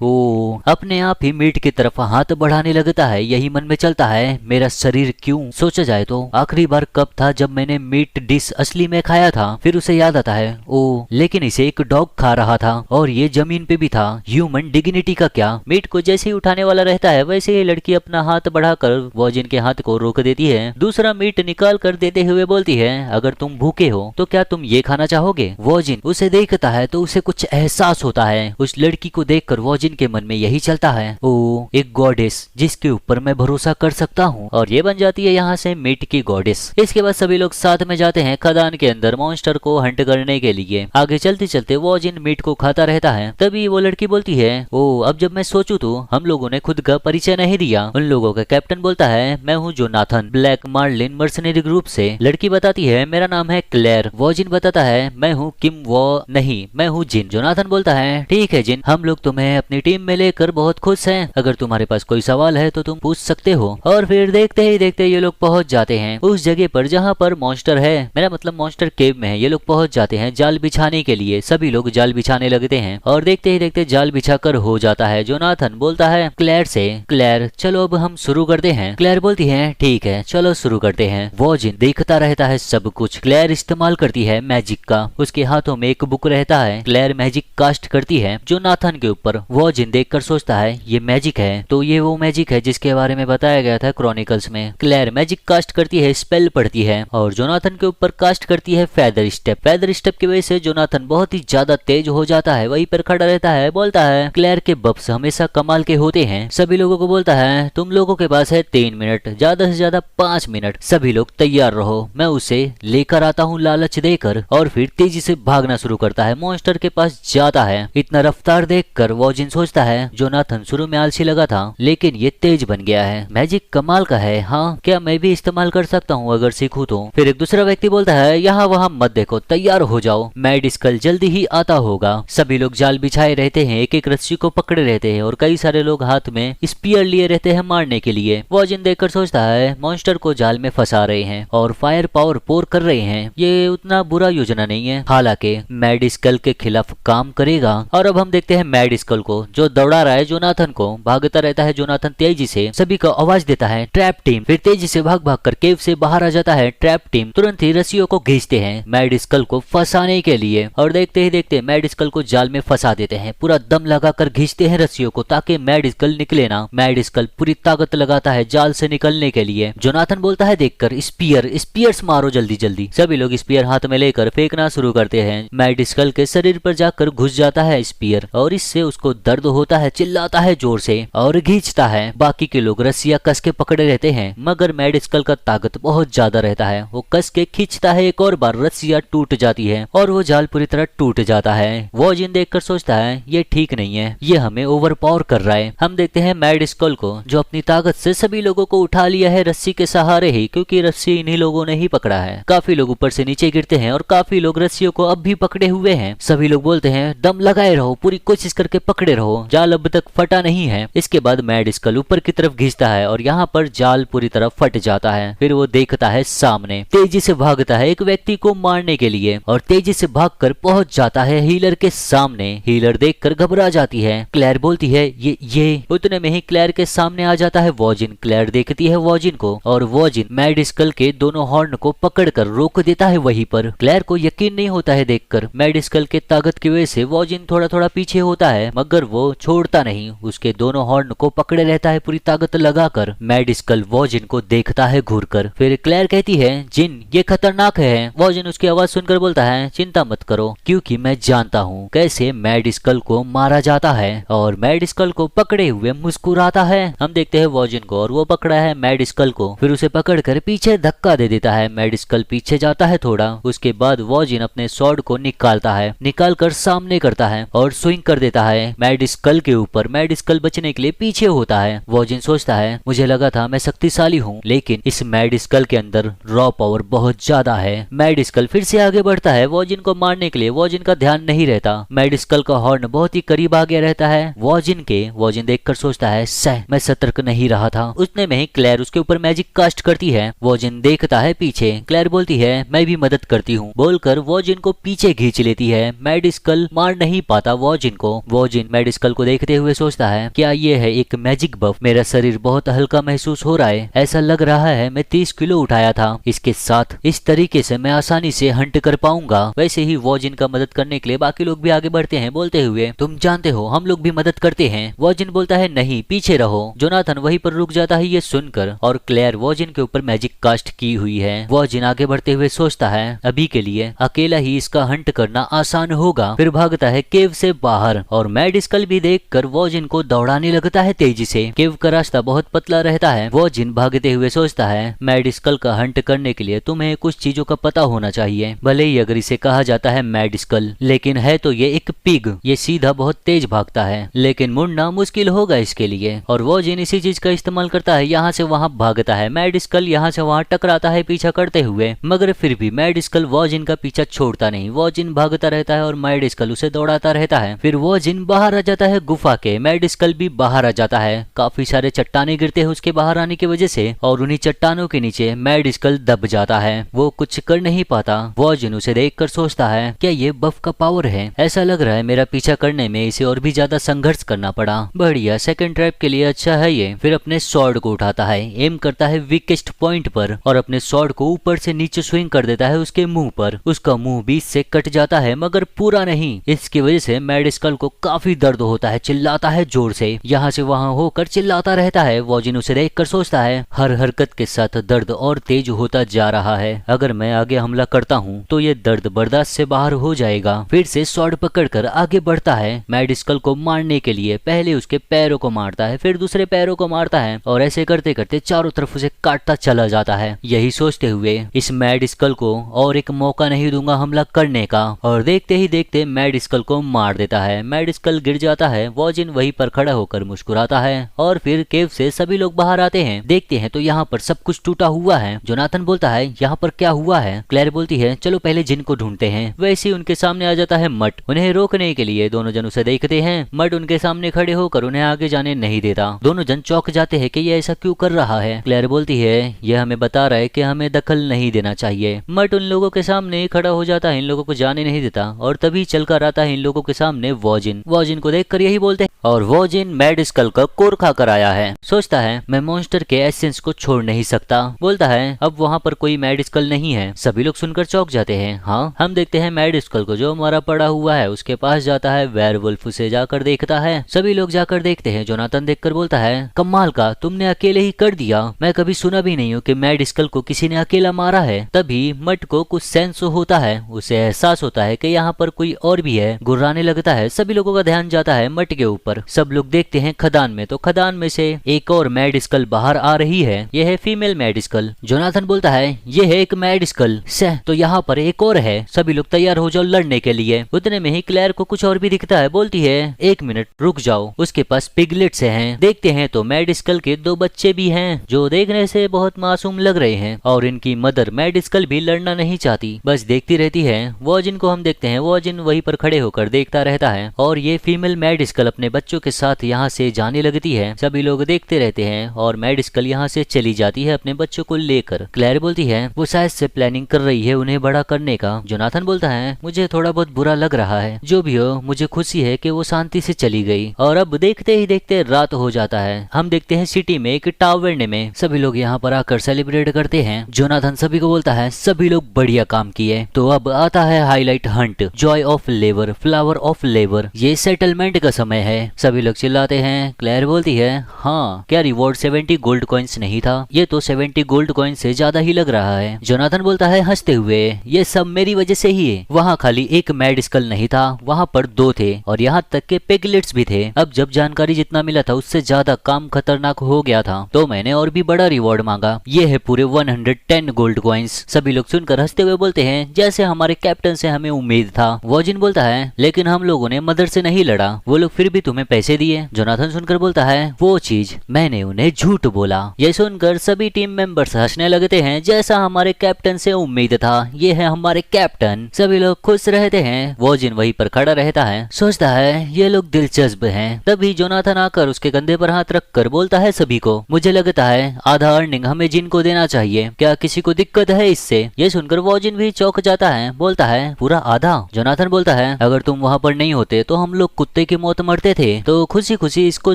ओ अपने आप ही मीट की तरफ हाथ बढ़ाने लगता है। यही मन में चलता है मेरा शरीर क्यों? सोचा जाए तो आखिरी बार कब था जब मैंने मीट डिश असली में खाया था? फिर उसे याद आता है ओ लेकिन इसे एक डॉग खा रहा था और ये जमीन पे भी था। ह्यूमन डिग्निटी का क्या? मीट को जैसे ही उठाने वाला रहता है वैसे ही लड़की अपना हाथ बढ़ाकर वॉजिन के हाथ को रोक देती है। दूसरा मीट निकाल कर देते हुए बोलती है अगर तुम भूखे हो तो क्या तुम ये खाना चाहोगे? वॉजिन उसे देखता है तो उसे कुछ एहसास होता है। उस लड़की को देखकर वॉजिन के मन में यही चलता है ओ एक गॉडेस जिसके ऊपर मैं भरोसा कर सकता हूँ, और ये बन जाती है यहाँ से मीट की गॉडेस। इसके बाद सभी लोग साथ में जाते हैं खदान के अंदर मॉन्स्टर को हंट करने के लिए। आगे चलते चलते वॉजिन मीट को खाता रहता है। तभी वो लड़की बोलती है ओ अब जब मैं सोचूं तो हम लोगों ने खुद का परिचय नहीं दिया। उन लोगों का कैप्टन बोलता है मैं हूँ Jonathan Black Marlin mercenary group से। लड़की बताती है मेरा नाम है क्लेयर। वॉजिन बताता है मैं हूँ किम वो नहीं मैं हूँ जिन। जोनाथन बोलता है ठीक है जिन, हम लोग तुम्हें अपनी टीम में लेकर बहुत खुश हैं। अगर तुम्हारे पास कोई सवाल है तो तुम पूछ सकते हो। और फिर देखते ही देखते ये लोग पहुंच जाते हैं उस जगह पर जहाँ पर मॉन्स्टर है। मेरा मतलब मॉन्स्टर केव में है। ये लोग पहुंच जाते हैं जाल बिछाने के लिए। सभी लोग जाल बिछाने लगते हैं और देखते ही देखते जाल बिछा कर हो जाता है। जोनाथन बोलता है क्लेयर से क्लेयर चलो अब हम शुरू करते हैं। क्लेयर बोलती है ठीक है चलो शुरू करते हैं। वॉजिन देखता रहता है सब कुछ। क्लेयर इस्तेमाल करती है मैजिक का। उसके हाथों में एक बुक रहता है। क्लेयर मैजिक कास्ट करती है जोनाथन के ऊपर। वॉजिन देखकर सोचता है ये मैजिक है तो ये वो मैजिक है जिसके बारे में बताया गया था क्रॉनिकल्स में। क्लेयर मैजिक कास्ट करती है, स्पेल पढ़ती है और जोनाथन के ऊपर कास्ट करती है फेदर स्टेप। फेदर स्टेप की वजह से जोनाथन बहुत ही ज्यादा तेज हो जाता है। वहीं पर खड़ा रहता है। बोलता है क्लेयर के बप्स हमेशा कमाल के होते हैं। सभी लोगों को बोलता है तुम लोगों के पास है 3 मिनट, ज्यादा से ज्यादा 5 मिनट। सभी लोग तैयार रहो, मैं उसे लेकर आता हूँ लालच देकर। और फिर तेजी से भागना शुरू करता है। मॉन्स्टर के पास जाता है। इतना रफ्तार देखकर वॉजिन सोचता है जोनाथन शुरू में आलसी लगा था लेकिन ये तेज बन गया है। मैजिक कमाल का है। हाँ क्या मैं भी इस्तेमाल कर सकता हूँ अगर सीखूं तो। फिर एक दूसरा व्यक्ति बोलता है यहाँ वहाँ मत देखो, तैयार हो जाओ, मैड स्कल जल्दी ही आता होगा। सभी लोग जाल बिछाए रहते हैं, एक एक रस्सी को पकड़े रहते हैं और कई सारे लोग हाथ में स्पीयर लिए रहते हैं मारने के लिए। वॉजिन देखकर सोचता है मॉन्स्टर को जाल में फंसा रहे हैं और फायर पावर पोर कर रहे हैं, ये उतना बुरा योजना नहीं है, हालांकि मैड स्कल के खिलाफ काम करेगा। और अब हम देखते हैं मैड स्कल को जो दौड़ा रहा है जोनाथन को, भागता रहता है जोनाथन तेजी से, सभी को आवाज देता है ट्रैप टीम, फिर तेजी से भाग भाग कर केव से बाहर आ जाता है। ट्रैप टीम तुरंत ही रस्सियों को खींचते हैं मैड स्कल को फंसाने के लिए और देखते ही देखते मैड स्कल को जाल में फंसा देते हैं। पूरा दम लगाकर खींचते हैं रस्सियों को ताकि मैड स्कल निकले ना। मैड स्कल पूरी ताकत लगाता है जाल से निकलने के लिए। जोनाथन बोलता है देखकर स्पीयर्स मारो जल्दी जल्दी। सभी लोग स्पीयर हाथ में लेकर फेंकना शुरू करते हैं। मैड स्कल के शरीर पर जाकर घुस जाता है स्पीयर और इससे उसको दर्द होता है, चिल्लाता है जोर से और खींचता है। बाकी के लोग रस्सियां कस के पकड़े रहते हैं मगर मैड स्कल का ताकत बहुत ज्यादा रहता है। वो कस के खींचता है, एक और बार रस्सियां टूट जाती है और वो जाल पूरी तरह टूट जाता है। वॉजिन देखकर सोचता है ये ठीक नहीं है, ये हमें ओवर पावर कर रहा है। हम देखते हैं मैड स्कल को जो अपनी ताकत से सभी लोगों को उठा लिया है रस्सी के सहारे ही, क्योंकि रस्सी इन्हीं लोगों ने ही पकड़ा है। काफी लोग ऊपर से नीचे गिरते हैं और काफी लोग रस्सियों को अब भी पकड़े हुए हैं। सभी लोग बोलते हैं दम लगाए रहो, पूरी कोशिश करके पकड़े रहो, जाल अब तक फटा नहीं है। इसके बाद मैड स्कल ऊपर की तरफ खींचता है और यहाँ पर जाल पूरी तरह फट जाता है। फिर वो देखता है सामने, तेजी से भागता है एक व्यक्ति को मारने के लिए और तेजी से भागकर पहुंच जाता है हीलर के सामने। हीलर देखकर घबरा जाती है। क्लेयर बोलती है ये उतने में ही क्लेयर के सामने आ जाता है वॉजिन। क्लेयर देखती है वॉजिन को और वॉजिन मैड स्कल के दोनों हॉर्न को पकड़कर रोक देता है वहीं पर। क्लेयर को यकीन नहीं होता है देखकर। मैड स्कल के ताकत की वजह से वॉजिन थोड़ा थोड़ा पीछे होता है मगर वो छोड़ता नहीं, उसके दोनों हॉर्न को पकड़े रहता है पूरी ताकत लगाकर। मैड स्कल वॉजिन को देखता है घूरकर। फिर क्लेयर कहती है जिन ये खतरनाक है। वॉजिन उसकी आवाज सुनकर बोलता है चिंता मत करो क्योंकि मैं जानता हूँ कैसे मैड स्कल को मारा जाता है। और मैड स्कल को पकड़े हुए मुस्कुराता है। हम देखते हैं वॉजिन को और वो पकड़ा है मैड स्कल को, फिर उसे पकड़कर पीछे धक्का दे देता है। मैड स्कल पीछे जाता है थोड़ा। उसके बाद वॉजिन अपने स्वॉर्ड को निकालता है, निकालकर सामने करता है और स्विंग कर देता है मैड स्कल के ऊपर। मैड स्कल बचने के लिए पीछे होता है। वॉजिन सोचता है मुझे लगा था मैं शक्तिशाली हूँ लेकिन इस मैड स्कल के अंदर रॉ पावर बहुत ज्यादा है। मैड स्कल फिर से आगे बढ़ता है वॉजिन को मारने के लिए। वॉजिन का ध्यान नहीं रहता। मैड स्कल का हॉर्न बहुत ही करीब आ गया रहता है वॉजिन के। वॉजिन देखकर सोचता है सह मैं सतर्क नहीं रहा था। उतने में ही क्लेयर उसके ऊपर मैजिक कास्ट करती है। वॉजिन देखता है पीछे। क्लेयर बोलती है मैं भी मदद करती हूँ बोलकर वॉजिन को पीछे खींच लेती है। मैड स्कल मार नहीं पाता वॉजिन को। वॉजिन मैड स्कल को देखते हुए सोचता है क्या ये है एक मैजिक बफ? मेरा शरीर बहुत हल्का महसूस हो रहा है, ऐसा लग रहा है मैं 30 किलो उठाया था। इसके साथ इस तरीके से मैं आसानी से हंट कर पाऊंगा। वैसे ही वॉजिन का मदद करने के लिए बाकी लोग भी आगे बढ़ते हैं बोलते हुए तुम जानते हो हम लोग भी मदद करते हैं। वॉजिन बोलता है नहीं पीछे रहो। जोनाथन वहीं पर रुक जाता है ये सुनकर और क्लेयर वॉजिन के ऊपर मैजिक कास्ट की हुई है। वॉजिन आगे बढ़ते हुए सोचता है अभी के लिए अकेला ही इसका हंट करना आसान होगा। फिर भागता है केव से बाहर और मैड स्कल भी देखकर वॉजिन को दौड़ाने लगता है तेजी से। केव का रास्ता बहुत पतला रहता है। वॉजिन भागते हुए सोचता है मैड स्कल का हंट करने के लिए तुम्हें कुछ चीजों का पता होना चाहिए। भले ही अगर इसे कहा जाता है मैड स्कल लेकिन है तो ये एक पिग। ये सीधा बहुत तेज भागता है लेकिन मुड़ना मुश्किल होगा इसके लिए। और वॉजिन इसी चीज का इस्तेमाल करता है, यहाँ से वहाँ भागता है। मैड स्कल यहाँ से वहाँ टकराता है पीछा करते हुए मगर फिर भी मैड स्कल वॉजिन का पीछा छोड़ता नहीं। वॉजिन भागता रहता है और मैड स्कल उसे दौड़ाता रहता है। फिर वॉजिन बाहर आ जाता है गुफा के। मैड स्कल भी बाहर आ जाता है। काफी सारे चट्टाने गिरते हैं उसके बाहर आने की वजह से और उन्हीं चट्टानों के नीचे मैड स्कल दब जाता है। वो कुछ कर नहीं पाता। वॉजिन उसे देखकर सोचता है क्या ये बफ का पावर है? ऐसा लग रहा है मेरा पीछा करने में इसे और भी ज्यादा संघर्ष करना पड़ा। बढ़िया, सेकंड ट्रैप के लिए अच्छा है ये। फिर अपने स्वॉर्ड को उठाता है, एम करता है वीकेस्ट पॉइंट पर और अपने स्वॉर्ड को ऊपर से नीचे स्विंग कर देता है उसके मुंह पर। उसका मुंह बीच से कट जाता है मगर पूरा नहीं। इसकी वजह से मैड स्कल को काफी दर्द होता है, चिल्लाता है जोर से, यहाँ से वहाँ होकर चिल्लाता रहता है। वॉजिन उसे देखकर सोचता है हर हरकत के साथ दर्द और तेज होता जा रहा है। अगर मैं आगे हमला करता हूँ तो ये दर्द बर्दाश्त से बाहर हो जाएगा। फिर से स्वॉर्ड पकड़कर आगे बढ़ता है मैड स्कल को मारने के लिए। पहले उसके पैरों को मारता है, फिर दूसरे पैरों को मारता है और ऐसे करते करते चारों तरफ उसे काटता चला जाता है। यही सोचते हुए इस मैड स्कल को और एक मौका नहीं दूंगा हमला करने का और देखते ही देखते मैड स्कल को मार देता है। मैड स्कल गिर जाता है। वॉजिन वहीं पर खड़ा होकर मुस्कुराता है और फिर केव से सभी लोग बाहर आते हैं। देखते हैं तो यहाँ पर सब कुछ टूटा हुआ है। जोनाथन बोलता है यहाँ पर क्या हुआ है? क्लेयर बोलती है चलो पहले जिन को ढूंढते हैं। वैसे ही उनके सामने आ जाता है मट। उन्हें रोकने के लिए दोनों जन उसे देखते हैं। मट उनके सामने खड़े होकर उन्हें आगे जाने नहीं देता। दोनों जन चौंक जाते हैं कि ये ऐसा क्यों कर रहा है। क्लेयर बोलती है ये हमें बता रहा है कि हमें दखल नहीं देना चाहिए। मट उन लोगों के सामने खड़ा हो जाता है, इन लोगों को जाने नहीं देता और तभी चलकर आता है इन लोगों के सामने वॉजिन। वॉजिन को देखकर यही बोलते हैं और वॉजिन मैड स्कल का कोर खा कर आया है। सोचता है मैं मॉन्स्टर के एसेंस को छोड़ नहीं सकता। बोलता है अब वहाँ पर कोई मैड स्कल नहीं है। सभी लोग सुनकर चौंक जाते हैं। हाँ, हम देखते हैं मैड स्कल को जो हमारा पड़ा हुआ है उसके पास जाता है। वेयरवुल्फ उसे जाकर देखता है। सभी लोग जाकर देखते हैं। जोनाथन देखकर बोलता है कमाल का, तुमने अकेले ही कर दिया। मैं कभी सुना भी नहीं हूँ कि मैड स्कल को किसी ने अकेला मारा है। तभी मट को कुछ सेंस होता है, उसे एहसास होता है कि यहाँ पर कोई और भी है। गुर्राने लगता है। सभी लोगों का ध्यान जाता है मट के ऊपर। सब लोग देखते हैं खदान में, तो खदान में से एक और मैड स्कल बाहर आ रही है। यह है फीमेल मैड स्कल। जोनाथन बोलता है यह है एक मैड स्कल सह, तो यहाँ पर एक और है। सभी लोग तैयार हो जाओ लड़ने के लिए। उतने में ही क्लेयर को कुछ और भी दिखता है। बोलती है एक मिनट रुक जाओ, उसके पास पिगलेट्स हैं। देखते हैं तो मैड स्कल के 2 बच्चे भी हैं जो देखने से बहुत मासूम लग रहे हैं और इनकी मदर मैड स्कल भी लड़ना नहीं चाहती, बस देखती रहती है। वॉजिन को हम देखते हैं। वॉजिन वहीं पर खड़े होकर देखता रहता है और ये फीमेल मैड स्कल अपने बच्चों के साथ यहाँ से जाने लगती है। सभी लोग देखते रहते हैं और मैड स्कल यहाँ से चली जाती है अपने बच्चों को लेकर। क्लेयर बोलती है वो शायद से प्लानिंग कर रही है उन्हें बड़ा करने का। जोनाथन बोलता है मुझे थोड़ा बहुत बुरा लग रहा है। जो भी हो, मुझे खुशी है कि वो शांति से चली गई। और अब देखते ही देखते रात हो जाता है। हम देखते हैं सिटी में एक टावर्ने में सभी लोग यहाँ पर आकर सेलिब्रेट करते हैं। जोनाथन सभी को बोलता है सभी लोग बढ़िया काम किए। तो अब आता है highlight Hunt, Joy of labour, flower of labour. ये सेटलमेंट का समय है। सभी लोग चिल्लाते हैं। क्लेयर बोलती है हाँ, क्या रिवॉर्ड 70 गोल्ड कॉइन्स नहीं था? ये तो 70 गोल्ड कॉइन से ज्यादा ही लग रहा है। जोनाथन बोलता है हंसते हुए ये सब मेरी वजह से ही है। वहाँ खाली एक मैड स्कल नहीं था, वहाँ पर 2 थे और यहाँ तक के पिगलेट्स भी थे। अब जब जानकारी जितना मिला था उससे ज्यादा काम खतरनाक हो गया था, तो मैंने और भी बड़ा रिवॉर्ड मांगा। ये है पूरे 110 गोल्ड कॉइन्स। सभी लोग सुनकर हंसते हुए बोलते हैं जैसे हमारे कैप्टन से हमें उम्मीद था। वॉजिन बोलता है लेकिन हम लोगों ने मदर से नहीं लड़ा, वो लोग फिर भी तुम्हें पैसे दिए। जोनाथन सुनकर बोलता है वो चीज मैंने उन्हें झूठ बोला। ये सुनकर सभी टीम मेंबर्स हंसने लगते हैं जैसा हमारे कैप्टन से उम्मीद था। ये है हमारे कैप्टन। सभी लोग खुश रहते हैं। वॉजिन वहीं पर खड़ा रहता है, सोचता है ये लोग दिलचस्प हैं। तभी जोनाथन आकर उसके कंधे पर हाथ रखकर बोलता है सभी को मुझे लगता है आधा अर्निंग हमें जिन को देना चाहिए, क्या किसी को दिक्कत है इससे? ये सुनकर वॉजिन भी चौंक जाता है। बोलता है पूरा आधा? जोनाथन बोलता है अगर तुम वहाँ पर नहीं होते तो हम लोग कुत्ते की मौत मरते थे, तो खुशी खुशी इसको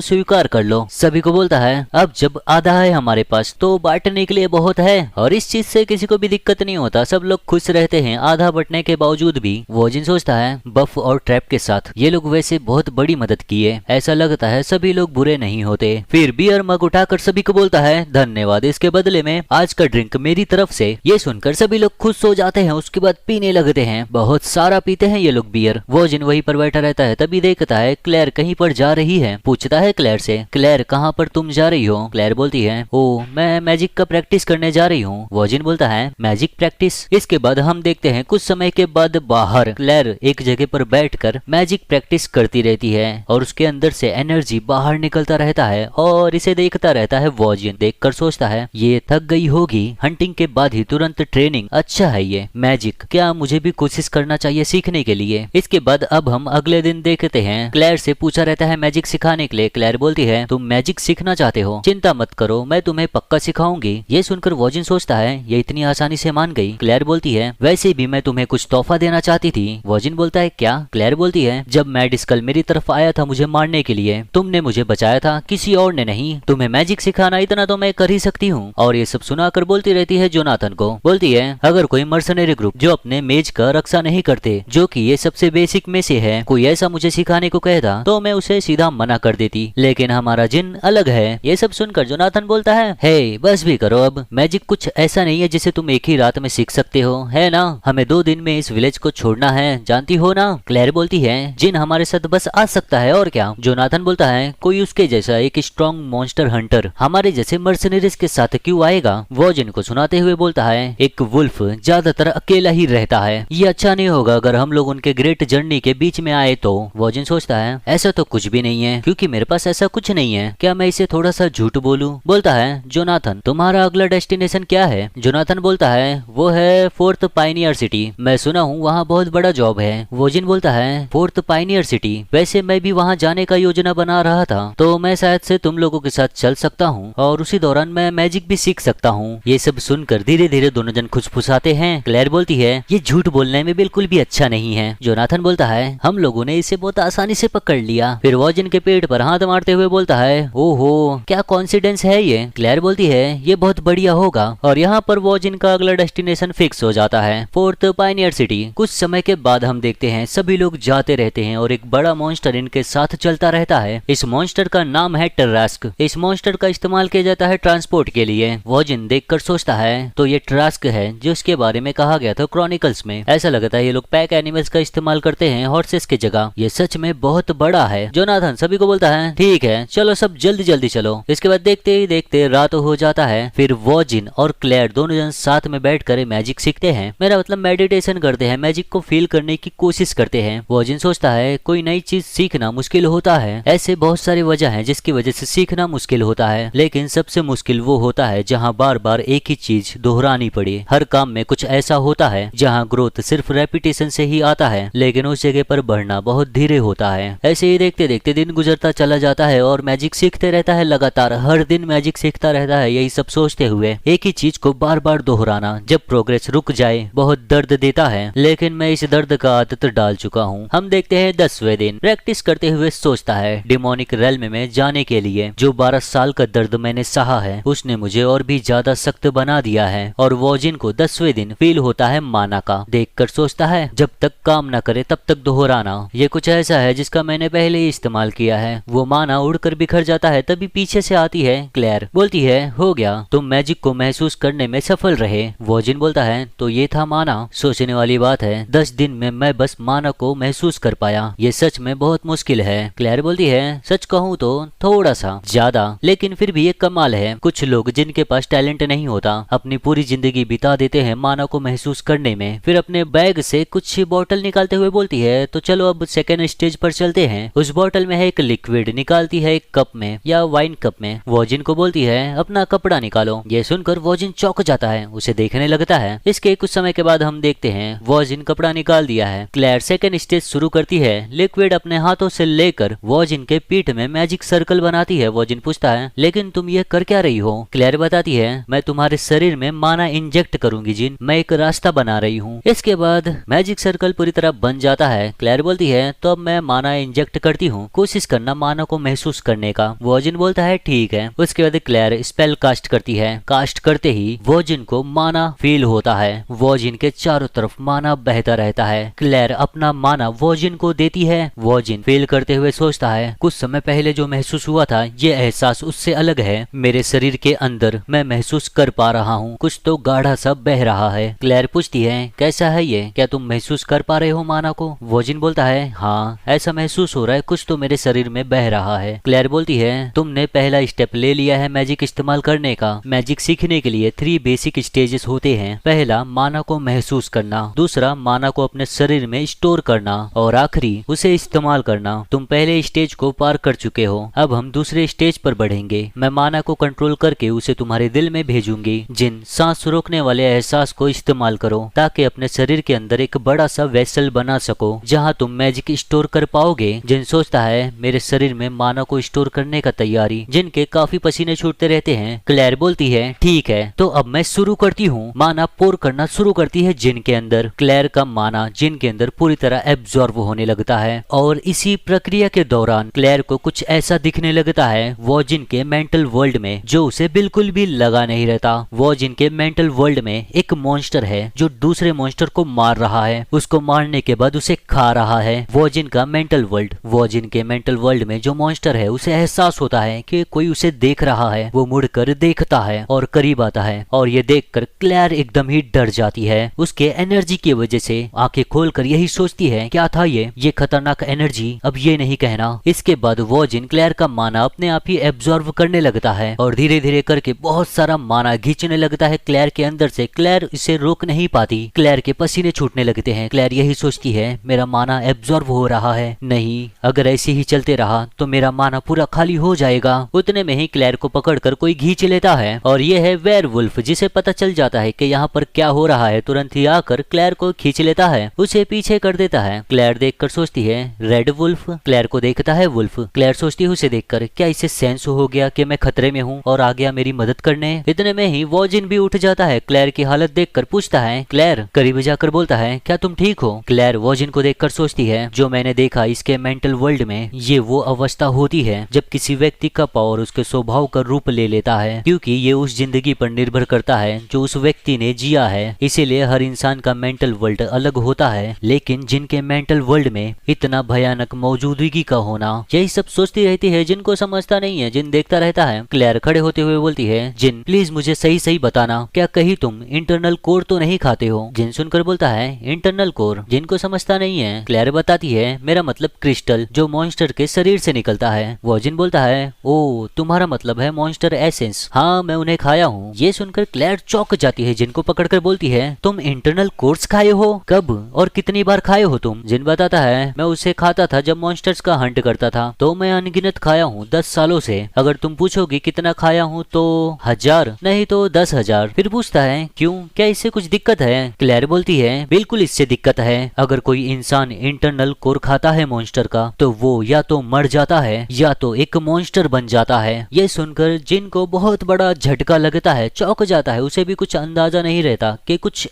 स्वीकार कर लो। सभी को बोलता है अब जब आधा है हमारे पास तो बांटने के लिए बहुत है और इस चीज से किसी को भी दिक्कत नहीं होता। सब लोग खुश रहते हैं आधा बंटने के बावजूद भी। वॉजिन सोचता है बफ और ट्रैप के साथ ये लोग वैसे बहुत बड़ी मदद की है, ऐसा लगता है सभी लोग बुरे नहीं होते। फिर बियर मग उठाकर सभी को बोलता है धन्यवाद, इसके बदले में आज का ड्रिंक मेरी तरफ से। ये सुनकर सभी लोग खुश हो जाते हैं। उसके बाद पीने लगते हैं, बहुत सारा पीते हैं ये लोग बियर। वॉजिन वहीं पर बैठा रहता है। तभी देखता है क्लेयर कहीं पर जा रही है। पूछता है क्लेयर से क्लेयर कहाँ पर तुम जा रही हो? क्लेयर बोलती है ओ मैं मैजिक का प्रैक्टिस करने जा रही हूँ। वॉजिन बोलता है मैजिक प्रैक्टिस? इसके बाद हम देखते हैं कुछ समय के बाद बाहर क्लेयर एक जगह पर बैठकर मैजिक प्रैक्टिस करती रहती है और उसके अंदर से एनर्जी बाहर निकलता रहता है और इसे देखता रहता है। वॉजिन देखकर सोचता है ये थक गई होगी, हंटिंग के बाद ही तुरंत ट्रेनिंग, अच्छा है ये मैजिक, क्या मुझे भी कोशिश करना चाहिए सीखने के लिए। इसके बाद अब हम अगले दिन देखते हैं। क्लेयर से पूछा रहता है मैजिक सिखाने के लिए। क्लेयर बोलती है तुम मैजिक सीखना चाहते हो, चिंता मत करो मैं तुम्हें पक्का सिखाऊंगी। ये सुनकर वॉजिन सोचता है ये इतनी आसानी से मान गई। क्लेयर बोलती है वैसे भी मैं तुम्हें कुछ तोहफा देना चाहती थी। वॉजिन बोलता है क्या? क्लेयर बोलती है जब मैड स्कल मेरी तरफ आया था मुझे मारने के लिए, तुमने मुझे बचाया था, किसी और ने नहीं। तुम्हें मैजिक सिखाना इतना तो मैं कर ही सकती हूँ। और ये सब सुनाकर बोलती रहती है जोनाथन को। बोलती है अगर कोई मर्सनरी ग्रुप जो अपने मेज का रक्षा नहीं करते, जो कि ये सबसे बेसिक में से है, कोई ऐसा मुझे सिखाने को कहता तो मैं उसे सीधा मना कर देती, लेकिन हमारा जिन अलग है। ये सब सुनकर जोनाथन बोलता है हे बस भी करो अब, मैजिक कुछ ऐसा नहीं है जिसे तुम एक ही रात में सीख सकते हो, है ना? हमें 2 दिन में इस विलेज को छोड़ना है, जानती हो ना? क्लेयर बोलती है जिन हमारे साथ बस आ सकता है और क्या। जोनाथन बोलता है कोई उसके जैसा एक स्ट्रॉन्ग मॉन्स्टर हंटर हमारे जैसे मर्सनरीज के साथ क्यों आएगा? वो जिनको सुनाते हुए बोलता है एक वुल्फ ज्यादातर अकेला ही रहता है, ये अच्छा नहीं होगा अगर हम लोग उनके ग्रेट जर्नी के बीच में आए तो। वॉजिन सोचता है ऐसा तो कुछ भी नहीं है क्योंकि मेरे पास ऐसा कुछ नहीं है, क्या मैं इसे थोड़ा सा झूठ बोलूं? बोलता है जोनाथन तुम्हारा अगला डेस्टिनेशन क्या है? जोनाथन बोलता है वो है 4th पाइनियर सिटी, मैं सुना हूँ वहाँ बहुत बड़ा जॉब है। वॉजिन बोलता है 4th पाइनियर सिटी, वैसे मैं भी वहाँ जाने का योजना बना रहा था, तो मैं शायद से तुम लोगों के साथ चल सकता हूँ और उसी दौरान मैं मैजिक भी सीख सकता हूँ। ये सब सुनकर धीरे धीरे दोनों जन खुसफुसाते हैं। क्लेयर बोलती है ये झूठ बोलने में बिल्कुल भी अच्छा नहीं है। जोनाथन बोलता है हम लोगों ने इसे बहुत आसानी से पकड़ लिया। फिर वॉजिन के पेट पर हाथ मारते हुए बोलता है ओहो क्या कॉन्सिडेंस है ये। क्लेयर बोलती है ये बहुत बढ़िया होगा और यहाँ पर वॉजिन का अगला डेस्टिनेशन फिक्स हो जाता है, फोर्थ पायनियर सिटी। कुछ समय के बाद हम देखते हैं सभी लोग जाते रहते हैं और एक बड़ा मॉन्स्टर इनके साथ चलता रहता है। इस मॉन्स्टर का नाम है टरास्क। इस मॉन्स्टर का इस्तेमाल किया जाता है ट्रांसपोर्ट के लिए। वॉजिन देखकर सोचता है तो ये टरास्क है जिसके बारे में कहा गया था क्रॉनिकल्स में। ऐसा लगता है ये लोग पैक एनिमल्स का इस्तेमाल करते हैं हॉर्सेस की जगह। ये सच में बहुत बड़ा है। जोनाथन सभी को बोलता है ठीक है चलो सब जल्दी जल्दी चलो। इसके बाद देखते ही देखते रात हो जाता है। फिर वॉजिन और क्लेयर दोनों जन साथ में बैठकर मैजिक सीखते हैं। मेरा मतलब मेडिटेशन करते हैं, मैजिक को फील करने की कोशिश करते हैं। वॉजिन सोचता है कोई नई चीज सीखना मुश्किल होता है। ऐसे बहुत सारी वजह हैं जिसकी वजह से सीखना मुश्किल होता है, लेकिन सबसे मुश्किल वो होता है जहाँ बार बार एक ही चीज दोहरानी पड़े। हर काम में कुछ ऐसा होता है जहाँ ग्रोथ सिर्फ रेपिटेशन से ही आता है, लेकिन उस जगह पर बढ़ना बहुत धीरे होता है। ऐसे ही देखते देखते दिन गुजरता चला जाता है और मैजिक सीखते रहता है लगातार। हर दिन मैजिक सीखता रहता है यही सब सोचते हुए। एक ही चीज को बार बार दोहराना जब प्रोग्रेस रुक जाए बहुत दर्द देता है, लेकिन मैं इस दर्द का आदत डाल चुका हूँ। हम देखते हैं 10वें दिन। प्रैक्टिस करते हुए सोचता है डिमोनिक रेल्म में जाने के लिए। जो 12 साल का दर्द मैंने सहा है उसने मुझे और भी ज्यादा सख्त बना दिया है। और वॉजिन को 10वें दिन फील होता है माना का। देखकर सोचता है जब तक काम न करे तब तक दोहराना। ये कुछ ऐसा है जिसका मैंने पहले ही इस्तेमाल किया है। वो माना उड़कर बिखर जाता है तभी पीछे से आती है क्लेयर। बोलती है हो गया तुम मैजिक को महसूस करने में सफल रहे। वॉजिन बोलता है तो ये था माना। सोचने वाली बात है 10 दिन में मैं बस माना को महसूस कर पाया। ये सच में बहुत मुश्किल है। क्लेयर बोलती है सच कहूँ तो थोड़ा सा ज्यादा, लेकिन फिर भी एक कमाल है। कुछ लोग जिनके पास टैलेंट नहीं होता अपनी पूरी जिंदगी बिता देते हैं माना को महसूस करने में। फिर अपने बैग से कुछ बोतल निकालते हुए बोलती है तो चलो अब सेकेंड स्टेज पर चलते हैं। उस बोतल में है एक लिक्विड। निकालती है एक कप में या वाइन कप में। वॉजिन को बोलती है अपना कपड़ा निकालो। ये सुनकर वॉजिन चौंक जाता है, उसे देखने लगता है। इसके कुछ समय के बाद हम देखते हैं वॉजिन कपड़ा निकाल दिया है। क्लेयर सेकेंड स्टेज शुरू करती है। लिक्विड अपने हाथों से लेकर वॉजिन के पीठ में मैजिक सर्कल बनाती है। वॉजिन पूछता है लेकिन तुम ये कर क्या रही हो। क्लेयर बताती है मैं तुम्हारे शरीर में माना इंजेक्ट करूंगी जिन, मैं एक रास्ता बना रही हूँ। इसके बाद मैजिक सर्कल पूरी तरह बन जाता है। क्लेयर बोलती है तो अब मैं माना इंजेक्ट करती हूँ, कोशिश करना माना को महसूस करने का। वॉजिन बोलता है ठीक है। उसके बाद क्लेयर स्पेल कास्ट करती है। कास्ट करते ही वॉजिन को माना फील होता है। वॉजिन के चारों तरफ माना बहता रहता है। क्लेयर अपना माना वॉजिन को देती है। वॉजिन फील करते हुए सोचता है कुछ समय पहले जो महसूस हुआ था ये एहसास उससे अलग है। मेरे शरीर के अंदर मैं महसूस कर पा रहा हूँ कुछ तो गाढ़ा सा बह रहा है। क्लेयर पूछती है कैसा है ये, क्या तुम महसूस कर पा रहे हो माना को। वॉजिन बोलता है हाँ ऐसा महसूस हो रहा है कुछ तो मेरे शरीर में बह रहा है। क्लेयर बोलती है तुमने पहला स्टेप ले लिया है मैजिक इस्तेमाल करने का। मैजिक सीखने के लिए 3 बेसिक स्टेजेस होते हैं। पहला माना को महसूस करना, दूसरा माना को अपने शरीर में स्टोर करना और आखिरी उसे इस्तेमाल करना। तुम पहले स्टेज को पार कर चुके हो, अब हम दूसरे स्टेज पर बढ़ेंगे। मैं माना को कंट्रोल करके उसे तुम्हारे दिल में भेजूंगी। जिन सांस रोकने वाले एहसास को इस्तेमाल करो ताकि अपने शरीर के अंदर एक बड़ा सा वेसल बना सको जहाँ तुम मैजिक स्टोर कर पाओगे। जिन सोचता है मेरे शरीर में माना को स्टोर करने का तैयारी। जिनके काफी पसीने छूटते रहते हैं। क्लेयर बोलती है ठीक है तो अब मैं शुरू करती हूँ। माना पोर करना शुरू करती है जिन के अंदर। क्लेयर का माना जिन के अंदर पूरी तरह एब्जॉर्ब होने लगता है और इसी प्रक्रिया के दौरान क्लेयर को कुछ ऐसा दिखने लगता है वॉजिन के मेंटल वर्ल्ड में जो उसे बिल्कुल भी लगा नहीं रहता। वॉजिन के मेंटल वर्ल्ड में एक मॉन्स्टर है जो दूसरे मॉन्स्टर को मार रहा है। उसको मारने के बाद उसे खा रहा है। वॉजिन का मेंटल वर्ल्ड। वॉजिन के मेंटल वर्ल्ड में जो मॉन्स्टर है उसे एहसास होता है कि कोई उसे देख रहा है। वो मुड़कर देखता है और करीब आता है और ये देखकर क्लेयर एकदम ही डर जाती है। उसके एनर्जी की वजह से आंखें खोलकर यही सोचती है क्या था ये खतरनाक एनर्जी, अब ये नहीं कहना। इसके बाद वॉजिन क्लेयर का माना अपने आप ही एब्जॉर्व करने लगता है और धीरे धीरे करके बहुत सारा माना खींचने लगता है क्लेयर के अंदर से। क्लेयर इसे रोक नहीं पाती। क्लेयर के पसीने छूटने लगते हैं। क्लेयर यही सोचती है मेरा माना एब्जॉर्व हो रहा है, नहीं अगर ऐसे ही चलते रहा तो मेरा माना पूरा खाली हो जाएगा। उतने में ही क्लेयर को पकड़कर कोई खींच लेता है और ये है वेयरवुल्फ। जिसे पता चल जाता है कि यहाँ पर क्या हो रहा है तुरंत ही आकर क्लेयर को खींच लेता है, उसे पीछे कर देता है। क्लेयर देखकर सोचती है रेड वुल्फ। क्लेयर को देखता है वुल्फ। क्लेयर सोचती है उसे देखकर क्या इसे सेंस हो गया कि मैं खतरे में हूँ और आ गया मेरी मदद करने। इतने में ही वॉजिन भी उठ जाता है, क्लेयर की हालत देखकर पूछता है, क्लेयर करीब जाकर बोलता है, क्या तुम ठीक हो? क्लेयर वॉजिन को देखकर सोचती है, जो मैंने देखा इसके मेंटल वर्ल्ड में ये वो अवस्था होती है जब किसी व्यक्ति का पावर उसके स्वभाव का रूप ले लेता है, क्योंकि ये उस जिंदगी पर निर्भर करता है जो उस व्यक्ति ने जिया है। इसीलिए हर इंसान का मेंटल वर्ल्ड अलग होता है, लेकिन जिनके मेंटल वर्ल्ड में इतना भयानक मौजूदगी का होना, यही सब सोचती रहती है। जिन को समझता नहीं है, जिन देखता रहता है। क्लेयर खड़े होते हुए बोलती है, जिन प्लीज मुझे सही सही बताना, क्या कहीं तुम इंटरनल कोर तो नहीं खाते हो? जिन सुनकर बोलता है, इंटरनल कोर? जिनको समझता नहीं है। क्लेयर बताती है, मेरा मतलब क्रिस्टल जो मॉन्स्टर के शरीर से निकलता है। वो जिन बोलता है, ओ तुम्हारा मतलब है मॉन्स्टर एसेंस। हाँ मैं उन्हें खाया हूँ। ये सुनकर क्लेयर चौंक जाती है, जिनको पकड़कर बोलती है, तुम इंटरनल कोर्स खाए हो? कब और कितनी बार खाए हो तुम? जिन बताता है, मैं उसे खाता था जब मॉन्स्टर्स का हंट करता था, तो मैं अनगिनत खाया हूँ 10 सालों से। अगर तुम पूछोगी कितना खाया हूँ तो 1000 नहीं तो 10,000। फिर पूछता है, क्यों, क्या इससे कुछ दिक्कत है? क्लेयर बोलती है, बिल्कुल इससे दिक्कत है। अगर कोई इंसान इंटरनल कोर खाता है मॉन्स्टर का, तो वो या तो मर जाता है या तो एक मॉन्स्टर बन जाता है। ये सुनकर जिन को बहुत बड़ा झटका लगता है, चौंक जाता है। उसे भी कुछ अंदाजा नहीं रहता कि कुछ।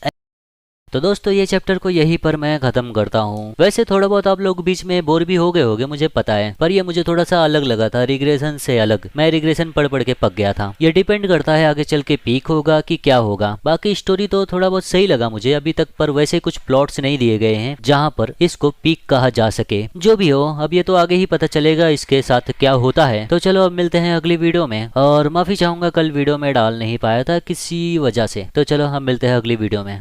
तो दोस्तों ये चैप्टर को यहीं पर मैं खत्म करता हूँ। वैसे थोड़ा बहुत आप लोग बीच में बोर भी हो गए होंगे, मुझे पता है, पर ये मुझे थोड़ा सा अलग लगा था, रिग्रेशन से अलग। मैं रिग्रेशन पढ़ पढ़ के पक गया था। ये डिपेंड करता है आगे चल के पीक होगा कि क्या होगा। बाकी स्टोरी तो थोड़ा बहुत सही लगा मुझे अभी तक, पर वैसे कुछ प्लॉट्स नहीं दिए गए हैं जहाँ पर इसको पीक कहा जा सके। जो भी हो, अब ये तो आगे ही पता चलेगा इसके साथ क्या होता है। तो चलो अब मिलते हैं अगली वीडियो में, और माफी चाहूंगा कल वीडियो में डाल नहीं पाया था किसी वजह से। तो चलो हम मिलते हैं अगली वीडियो में।